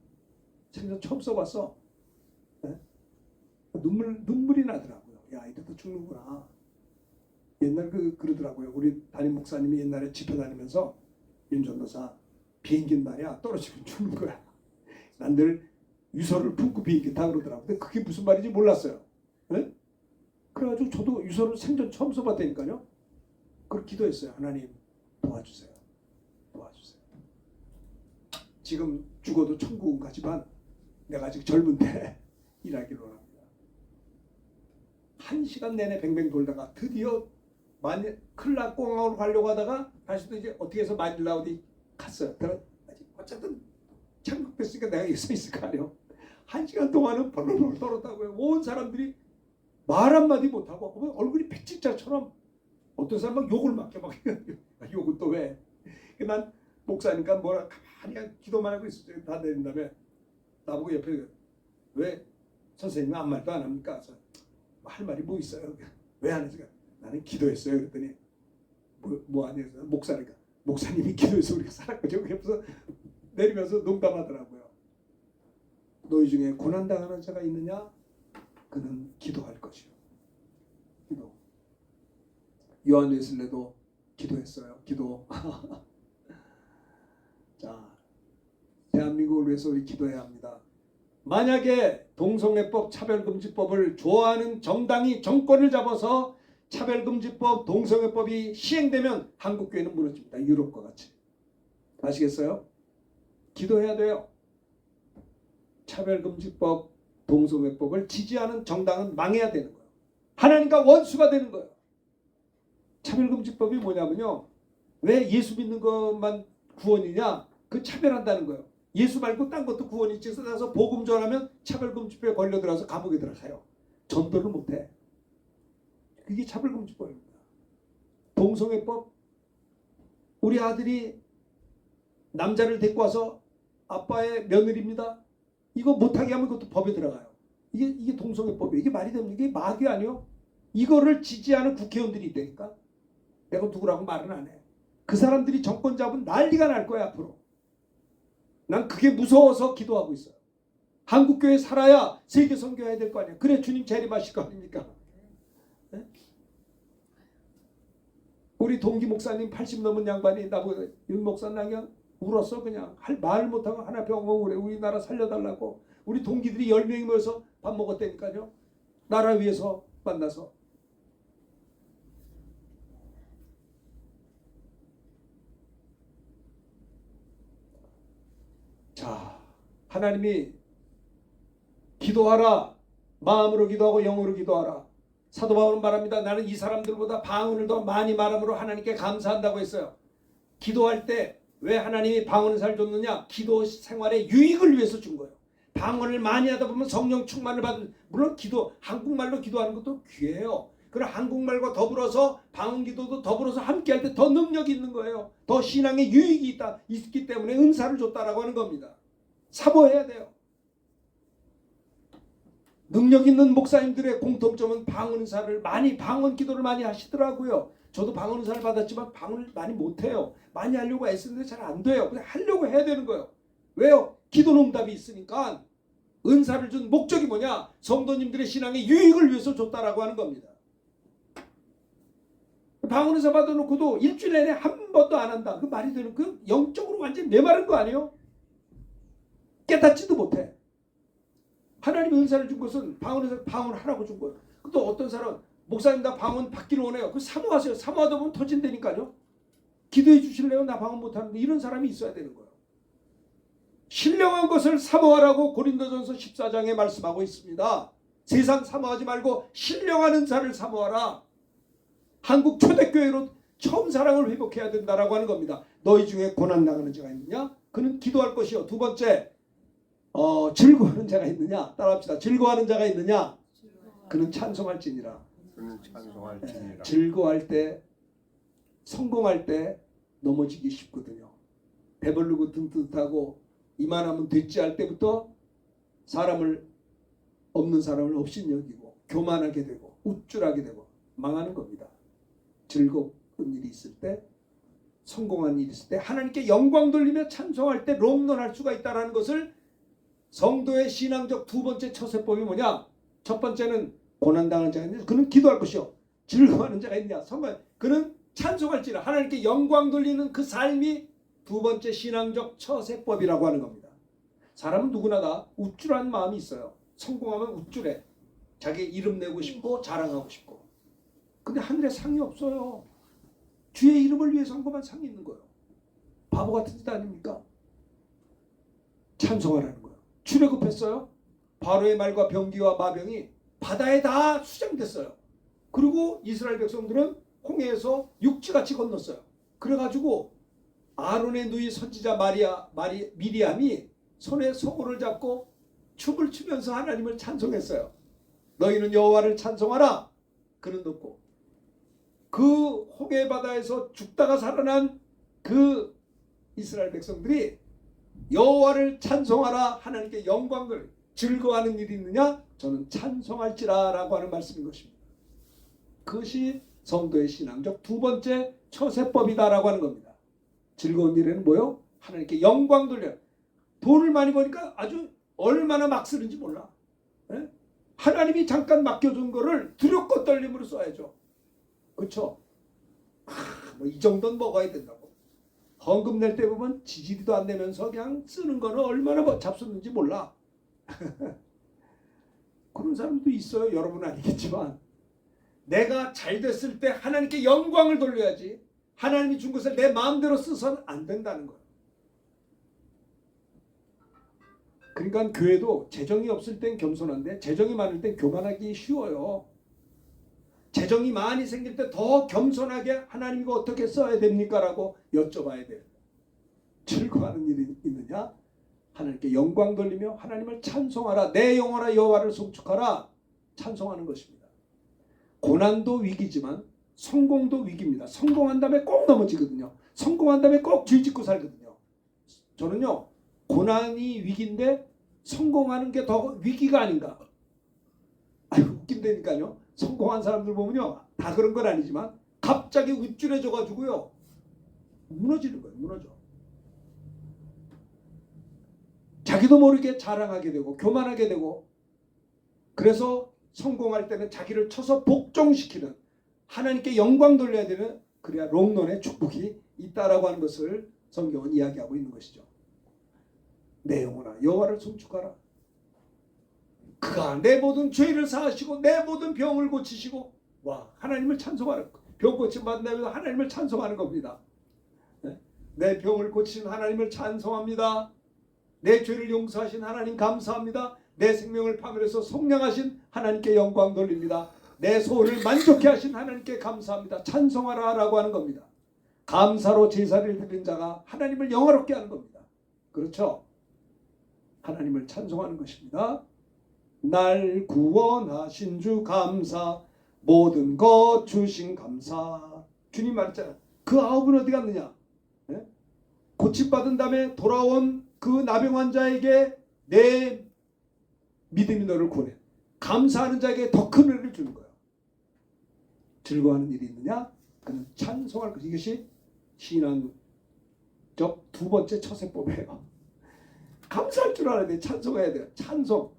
A: 생전 처음 써봤어. 눈물이 나더라고요. 야 이래도 죽는구나. 옛날 그러더라고요. 우리 담임 목사님이 옛날에 집회 다니면서 윤전도사 비행기 말이야 떨어지면 죽는 거야. 난 늘 유서를 품고 비행기 타 그러더라고. 근데 그게 무슨 말인지 몰랐어요. 네? 그래가지고 저도 유서를 생전 처음 써봤다니까요. 그걸 기도했어요. 하나님 도와주세요. 도와주세요. 지금 죽어도 천국은 가지만 내가 아직 젊은데 일하기로 합니다. 1시간 내내 뱅뱅 돌다가 드디어 클라 공항으로 가려고 하다가 다시 또 이제 어떻게 해서 마닐라 어디 갔어요. 어쨌든 창국됐으니까 내가 여기 서 있을 거 아니에요. 1시간 동안은 벌벌 떨었다고요. 온 사람들이 말 한마디 못하고 얼굴이 백지자처럼 어떤 사람은 욕을 막 욕은 또 왜? 난 목사니까 뭐라 가만히 기도만 하고 있었어요. 다 내린 다음에 나보고 옆에 왜 선생님은 아무 말도 안 합니까? 할 말이 뭐 있어요? 왜 안 했을까? 나는 기도했어요. 그랬더니 뭐 하냐? 목사니까 목사님이 기도해서 우리가 살았거든요. 그래서 내리면서 농담하더라고요. 너희 중에 고난당하는 자가 있느냐? 그는 기도할 것이요. 기도. 요한 웨슬레도 기도했어요. 기도. 자, 대한민국을 위해서 우리 기도해야 합니다. 만약에 동성애법, 차별금지법을 좋아하는 정당이 정권을 잡아서 차별금지법, 동성애법이 시행되면 한국교회는 무너집니다. 유럽과 같이. 아시겠어요? 기도해야 돼요. 차별금지법, 동성애법을 지지하는 정당은 망해야 되는 거예요. 하나님과 원수가 되는 거예요. 차별금지법이 뭐냐면요. 왜 예수 믿는 것만 구원이냐? 그 차별한다는 거예요. 예수 말고 딴 것도 구원이 있지. 그래서 복음 전하면 차별금지법에 걸려들어서 감옥에 들어가요. 전도를 못해. 그게 차별금지법입니다. 동성애법, 우리 아들이 남자를 데리고 와서 아빠의 며느리입니다. 이거 못하게 하면 그것도 법에 들어가요. 이게 동성애법이에요. 이게 말이 됩니까? 이게 마귀 아니요? 이거를 지지하는 국회의원들이 있다니까. 내가 누구라고 말은 안 해. 그 사람들이 정권 잡으면 난리가 날 거야 앞으로. 난 그게 무서워서 기도하고 있어요. 한국교회 살아야 세계 선교해야 될 거 아니야. 그래 주님 재림하실 거 아닙니까? 네? 우리 동기 목사님 80 넘은 양반이 나보고 윤 목사님 그냥 울었어. 그냥 할 말 못하고 하나 병원 그래. 우리나라 살려달라고. 우리 동기들이 10명이 모여서 밥 먹었다니까요. 나라 위해서 만나서. 자, 하나님이 기도하라. 마음으로 기도하고 영으로 기도하라. 사도 바울은 말합니다. 나는 이 사람들보다 방언을 더 많이 말함으로 하나님께 감사한다고 했어요. 기도할 때 왜 하나님이 방언을 잘 줬느냐? 기도 생활의 유익을 위해서 준 거예요. 방언을 많이 하다 보면 성령 충만을 받은, 물론 기도, 한국말로 기도하는 것도 귀해요. 그럼 한국말과 더불어서 방언 기도도 더불어서 함께 할 때 더 능력이 있는 거예요. 더 신앙에 유익이 있기 때문에 은사를 줬다라고 하는 겁니다. 사모해야 돼요. 능력 있는 목사님들의 공통점은 방언 은사를 많이, 방언 기도를 많이 하시더라고요. 저도 방언 은사를 받았지만 방언을 많이 못해요. 많이 하려고 애쓰는데 잘 안 돼요. 그냥 하려고 해야 되는 거예요. 왜요? 기도 응답이 있으니까. 은사를 준 목적이 뭐냐? 성도님들의 신앙의 유익을 위해서 줬다라고 하는 겁니다. 방언 은사 받아놓고도 일주일 내내 한 번도 안 한다. 그 말이 되는, 그 영적으로 완전히 메마른 거 아니에요? 깨닫지도 못해. 하나님이 은사를 준 것은 방언을 하라고 준 거예요. 또 어떤 사람은 목사님 나 방언 받기를 원해요. 그 사모하세요. 사모하다 보면 터진다니까요. 기도해 주실래요? 나 방언 못하는데. 이런 사람이 있어야 되는 거예요. 신령한 것을 사모하라고 고린도전서 14장에 말씀하고 있습니다. 세상 사모하지 말고 신령한 은사를 사모하라. 한국 초대교회로 처음 사랑을 회복해야 된다라고 하는 겁니다. 너희 중에 고난당하는 자가 있느냐? 그는 기도할 것이요. 두 번째, 즐거워하는 자가 있느냐? 따라합시다. 즐거워하는 자가 있느냐? 그는 찬송할지니라.
C: 그는 찬송할지니라.
A: 즐거워할 때, 성공할 때 넘어지기 쉽거든요. 배부르고 든든하고 이만하면 됐지 할 때부터 없는 사람을 없인 여기고 교만하게 되고 우쭐하게 되고 망하는 겁니다. 즐거운 일이 있을 때, 성공한 일이 있을 때 하나님께 영광 돌리며 찬송할 때 롱런할 수가 있다는 것을 성도의 신앙적 두 번째 처세법이 뭐냐? 첫 번째는 고난당한 자가 있는데 그는 기도할 것이요. 즐거워하는 자가 있냐? 그는 찬송할지라. 하나님께 영광 돌리는 그 삶이 두 번째 신앙적 처세법이라고 하는 겁니다. 사람은 누구나 다 우쭐한 마음이 있어요. 성공하면 우쭐해. 자기 이름 내고 싶고 자랑하고 싶고. 근데 하늘에 상이 없어요. 주의 이름을 위해서 한 것만 상이 있는 거예요. 바보 같은 짓 아닙니까? 찬송하라는 거예요. 출애굽했어요. 바로의 말과 병기와 마병이 바다에 다 수장됐어요. 그리고 이스라엘 백성들은 홍해에서 육지같이 건넜어요. 그래가지고 아론의 누이 선지자 미리암이 손에 소고를 잡고 춤을 추면서 하나님을 찬송했어요. 너희는 여호와를 찬송하라. 그는 듣고 그 홍해 바다에서 죽다가 살아난 그 이스라엘 백성들이 여호와를 찬송하라. 하나님께 영광을 즐거워하는 일이 있느냐? 저는 찬송할지라라고 하는 말씀인 것입니다. 그것이 성도의 신앙적 두 번째 처세법이다라고 하는 겁니다. 즐거운 일에는 뭐요? 하나님께 영광 돌려. 돈을 많이 버니까 아주 얼마나 막 쓰는지 몰라. 에? 하나님이 잠깐 맡겨준 거를 두렵고 떨림으로 써야죠. 그렇죠? 뭐 이 정도는 먹어야 된다고. 헌금 낼 때 보면 지지리도 안 내면서 그냥 쓰는 거는 얼마나 잡수는지 몰라. 그런 사람도 있어요. 여러분은 아니겠지만. 내가 잘 됐을 때 하나님께 영광을 돌려야지. 하나님이 준 것을 내 마음대로 쓰서는 안 된다는 거예요. 그러니까 교회도 재정이 없을 땐 겸손한데 재정이 많을 땐 교만하기 쉬워요. 재정이 많이 생길 때 더 겸손하게 하나님 이거 어떻게 써야 됩니까? 라고 여쭤봐야 돼요. 즐거워하는 일이 있느냐? 하나님께 영광 돌리며 하나님을 찬송하라. 내 영혼아 여호와를 송축하라. 찬송하는 것입니다. 고난도 위기지만 성공도 위기입니다. 성공한 다음에 꼭 넘어지거든요. 성공한 다음에 꼭 죄 짓고 살거든요. 저는요. 고난이 위기인데 성공하는 게 더 위기가 아닌가. 웃긴다니까요. 성공한 사람들 보면요. 다 그런 건 아니지만 갑자기 우쭐해져 가지고요. 무너지는 거예요. 무너져. 자기도 모르게 자랑하게 되고 교만하게 되고 그래서 성공할 때는 자기를 쳐서 복종시키는 하나님께 영광 돌려야 되는 그래야 롱런의 축복이 있다라고 하는 것을 성경은 이야기하고 있는 것이죠. 내 영혼아 여호와를 송축하라. 그가 내 모든 죄를 사하시고 내 모든 병을 고치시고 와 하나님을 찬송하는 병 고침 받는다면서 하나님을 찬송하는 겁니다. 내 병을 고치신 하나님을 찬송합니다. 내 죄를 용서하신 하나님 감사합니다. 내 생명을 파멸해서 속량하신 하나님께 영광 돌립니다. 내 소원을 만족해 하신 하나님께 감사합니다. 찬송하라 라고 하는 겁니다. 감사로 제사를 드린 자가 하나님을 영화롭게 하는 겁니다. 그렇죠? 하나님을 찬송하는 것입니다. 날 구원하신 주 감사 모든 것 주신 감사. 주님 말했잖아요. 그 아홉은 어디 갔느냐? 네? 고침받은 다음에 돌아온 그 나병 환자에게 내 믿음이 너를 구원해. 감사하는 자에게 더 큰 은혜를 주는 거예요. 즐거워하는 일이 있느냐? 그는 찬송할 것. 이것이 신앙적 두 번째 처세법이에요. 감사할 줄 알아야 돼. 찬송해야 돼요. 찬송.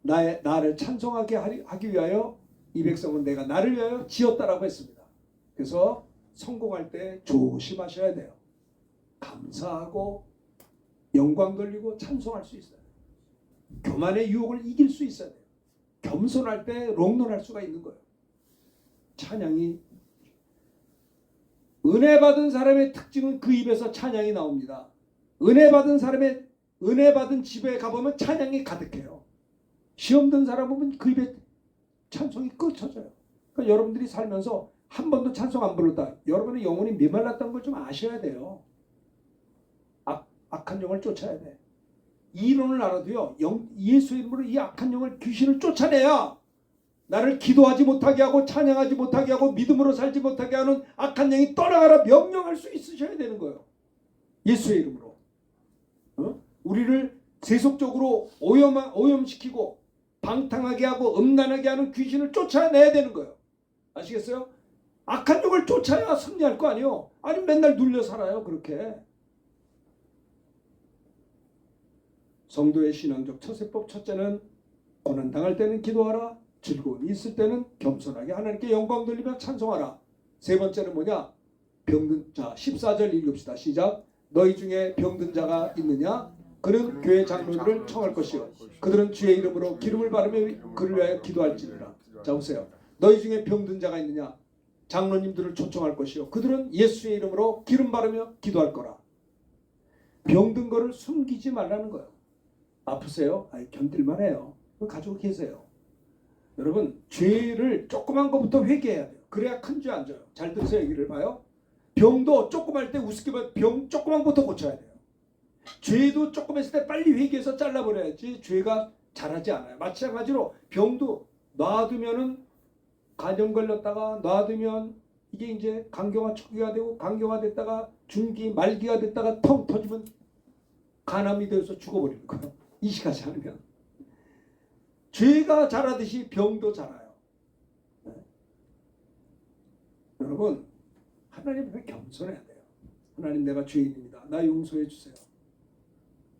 A: 나를 찬송하게 하기 위하여 이 백성은 내가 나를 위하여 지었다라고 했습니다. 그래서 성공할 때 조심하셔야 돼요. 감사하고 영광 돌리고 찬송할 수 있어요. 교만의 유혹을 이길 수 있어야 돼요. 겸손할 때 롱런할 수가 있는 거예요. 찬양이 은혜 받은 사람의 특징은 그 입에서 찬양이 나옵니다. 은혜 받은 집에 가보면 찬양이 가득해요. 시험 든 사람 보면 그 입에 찬송이 끄쳐져요. 그러니까 여러분들이 살면서 한 번도 찬송 안 불렀다. 여러분의 영혼이 메말랐다는 걸 좀 아셔야 돼요. 악한 영을 쫓아야 돼. 이 이론을 알아도요. 예수 이름으로 이 악한 영을 귀신을 쫓아내야 나를 기도하지 못하게 하고 찬양하지 못하게 하고 믿음으로 살지 못하게 하는 악한 영이 떠나가라 명령할 수 있으셔야 되는 거예요. 예수의 이름으로. 우리를 세속적으로 오염시키고 방탕하게 하고 음란하게 하는 귀신을 쫓아내야 되는 거예요. 아시겠어요? 악한 영을 쫓아야 승리할 거 아니에요. 아니 맨날 눌려 살아요. 그렇게. 성도의 신앙적 처세법 첫째는 고난당할 때는 기도하라. 즐거움이 있을 때는 겸손하게 하나님께 영광 돌리며 찬송하라. 세 번째는 뭐냐? 병든 자 14절 읽읍시다. 시작. 너희 중에 병든 자가 있느냐? 그는 교회 장로들을 청할 것이요 그들은 주의 이름으로 기름을 바르며 그를 위하여 기도할지니라. 자 보세요. 너희 중에 병든 자가 있느냐? 장로님들을 초청할 것이요 그들은 예수의 이름으로 기름 바르며 기도할 거라. 병든 거를 숨기지 말라는 거예요. 아프세요? 아이, 견딜만 해요. 가지고 계세요. 여러분 죄를 조그만 것부터 회개해야 돼요. 그래야 큰 죄 안 져요. 잘 들으세요. 얘기를 봐요. 병도 조그만 때 우습게 봐. 병 조그만 것부터 고쳐야 돼요. 죄도 조금 했을 때 빨리 회개해서 잘라버려야지 죄가 자라지 않아요. 마찬가지로 병도 놔두면은 간염 걸렸다가 놔두면 이게 이제 간경화 초기가 되고 간경화 됐다가 중기 말기가 됐다가 텅 터지면 간암이 되어서 죽어버리는 거예요. 이식하지 않으면. 죄가 자라듯이 병도 자라요. 네. 여러분 하나님 앞에 겸손해야 돼요. 하나님 내가 죄인입니다. 나 용서해 주세요.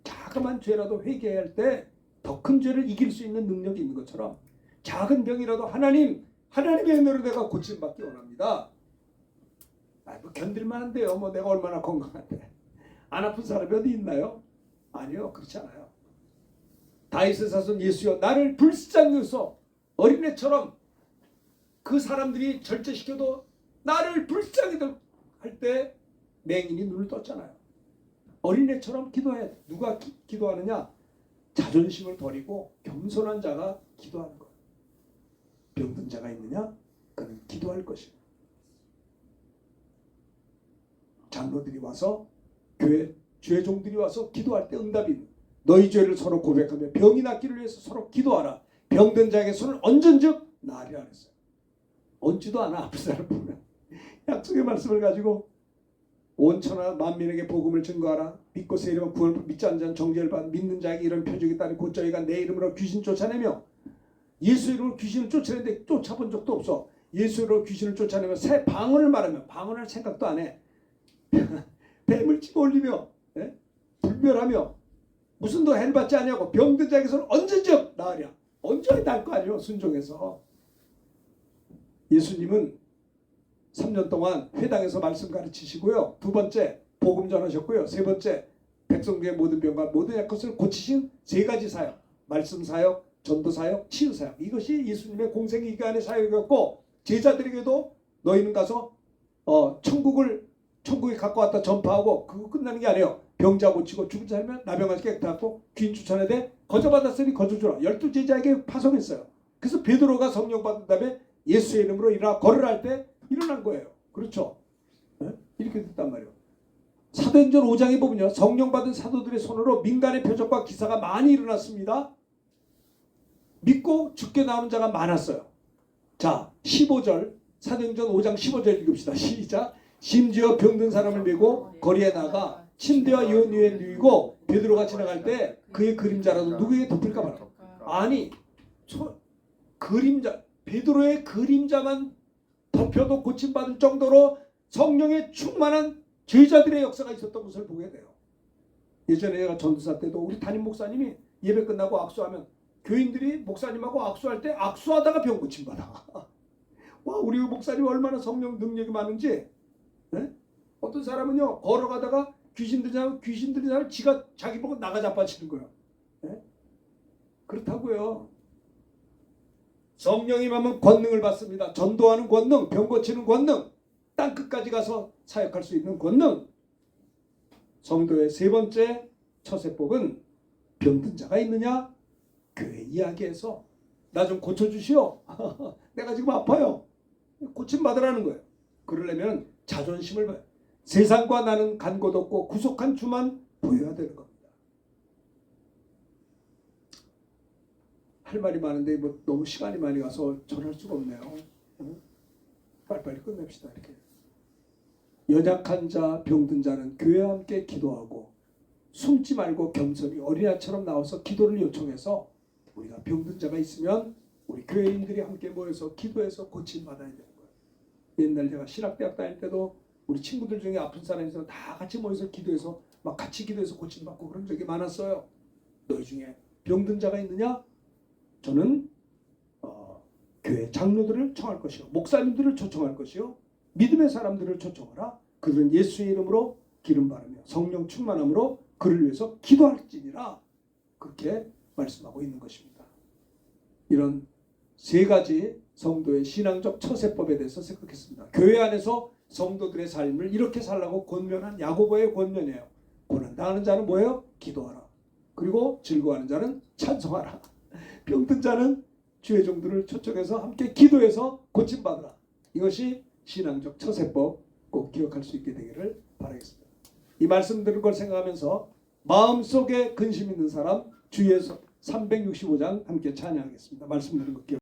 A: 자그만 죄라도 회개할 때 더 큰 죄를 이길 수 있는 능력이 있는 것처럼 작은 병이라도 하나님의 은혜로 내가 고침받기 원합니다. 뭐 견딜만 한데요. 뭐 내가 얼마나 건강한데. 안 아픈 사람이 어디 있나요? 아니요. 그렇지 않아요. 다윗의 자손 예수여 나를 불쌍히 여기서 어린애처럼 그 사람들이 절제시켜도 나를 불쌍히 할 때 맹인이 눈을 떴잖아요. 어린애처럼 기도해야 돼. 누가 기도하느냐? 자존심을 버리고 겸손한 자가 기도하는 거예요. 병든 자가 있느냐? 그는 기도할 것이고 장로들이 와서 교회 죄종들이 와서 기도할 때 응답이 있는 너희 죄를 서로 고백하며 병이 낫기를 위해서 서로 기도하라. 병든 자에게 손을 얹은즉 나으리라 그랬어요. 얹지도 않아. 아픈 사람 보면 약속의 말씀을 가지고 온 천하 만민에게 복음을 증거하라. 믿고 새 이름은 구원을 믿지 않는 자는 정죄를 받는 믿는 자에게 이런 표적이 따르니 곧 저희가 내 이름으로 귀신 쫓아내며 예수 이름으로 귀신을 쫓아내는데 쫓아본 적도 없어. 예수 이름으로 귀신을 쫓아내며 새 방언을 말하며 방언할 생각도 안 해. 뱀을 집어 올리며 불멸하며 무슨 너 해를 받지 않냐고 병든 자에게서는 언제적 나으랴. 언제 날 거 아니에요. 순종해서. 예수님은 3년 동안 회당에서 말씀 가르치시고요. 두 번째 복음 전하셨고요. 세 번째 백성 중의 모든 병과 모든 약것을 고치신 세 가지 사역. 말씀 사역, 전도 사역, 치유 사역. 이것이 예수님의 공생 이간의 사역이었고 제자들에게도 너희는 가서 천국에 갖고 왔다 전파하고 그거 끝나는 게 아니에요. 병자 고치고 죽은 자 살면 나병아지 깨끗하고 귀인 추천해대 거저받았으니 거저주라. 12제자에게 파송했어요. 그래서 베드로가 성령 받은 다음에 예수의 이름으로 일어나 걸으라 할 때 일어난 거예요. 그렇죠? 네? 이렇게 됐단 말이에요. 사도행전 5장에 보면요. 성령 받은 사도들의 손으로 민간의 표적과 기사가 많이 일어났습니다. 믿고 죽게 나오는 자가 많았어요. 자 15절 사도행전 5장 15절 읽읍시다. 시작. 심지어 병든 사람을 메고 거리에 나가 침대와 요원 위에 누이고 베드로가 지나갈 때 그의 그림자라도 누구에게 덮을까 말아. 아니 그림자 베드로의 그림자만 덮여도 고침받을 정도로 성령에 충만한 제자들의 역사가 있었던 것을 보게 돼요. 예전에 제가 전도사 때도 우리 담임 목사님이 예배 끝나고 악수하면 교인들이 목사님하고 악수할 때 악수하다가 병 고침받아. 와 우리 목사님 얼마나 성령 능력이 많은지. 네? 어떤 사람은요 걸어가다가 귀신 들리면 지가 자기 보고 나가 자빠지는 거예요. 네? 그렇다고요. 성령이 임하면 권능을 받습니다. 전도하는 권능, 병 고치는 권능, 땅 끝까지 가서 사역할 수 있는 권능. 성도의 세 번째 처세법은 병든 자가 있느냐? 교회 이야기해서 나 좀 고쳐주시오. 내가 지금 아파요. 고침받으라는 거예요. 그러려면 자존심을 봐요. 세상과 나는 간 곳 없고 구속한 주만 보여야 되는 겁니다. 할 말이 많은데 뭐 너무 시간이 많이 가서 전할 수가 없네요. 빨리빨리 끝냅시다. 이렇게. 연약한 자, 병든 자는 교회와 함께 기도하고 숨지 말고 겸손히 어린아이처럼 나와서 기도를 요청해서 우리가 병든 자가 있으면 우리 교회인들이 함께 모여서 기도해서 고침받아야 되는 거예요. 옛날 제가 신학대학 다닐 때도 우리 친구들 중에 아픈 사람이 있어서 다 같이 모여서 기도해서 막 같이 기도해서 고침받고 그런 적이 많았어요. 너희 중에 병든 자가 있느냐? 저는 교회 장로들을 청할 것이요 목사님들을 초청할 것이요 믿음의 사람들을 초청하라. 그들은 예수의 이름으로 기름 바르며 성령 충만함으로 그를 위해서 기도할지니라. 그렇게 말씀하고 있는 것입니다. 이런 세 가지 성도의 신앙적 처세법에 대해서 생각했습니다. 교회 안에서 성도들의 삶을 이렇게 살라고 권면한 야고보의 권면이에요. 고난당하는 자는 뭐예요? 기도하라. 그리고 즐거워하는 자는 찬송하라. 병든 자는 주의 종들을 초청해서 함께 기도해서 고침받으라. 이것이 신앙적 처세법, 꼭 기억할 수 있게 되기를 바라겠습니다. 이 말씀 들은 걸 생각하면서 마음속에 근심 있는 사람 주의 365장 함께 찬양하겠습니다. 말씀 들은 것 기억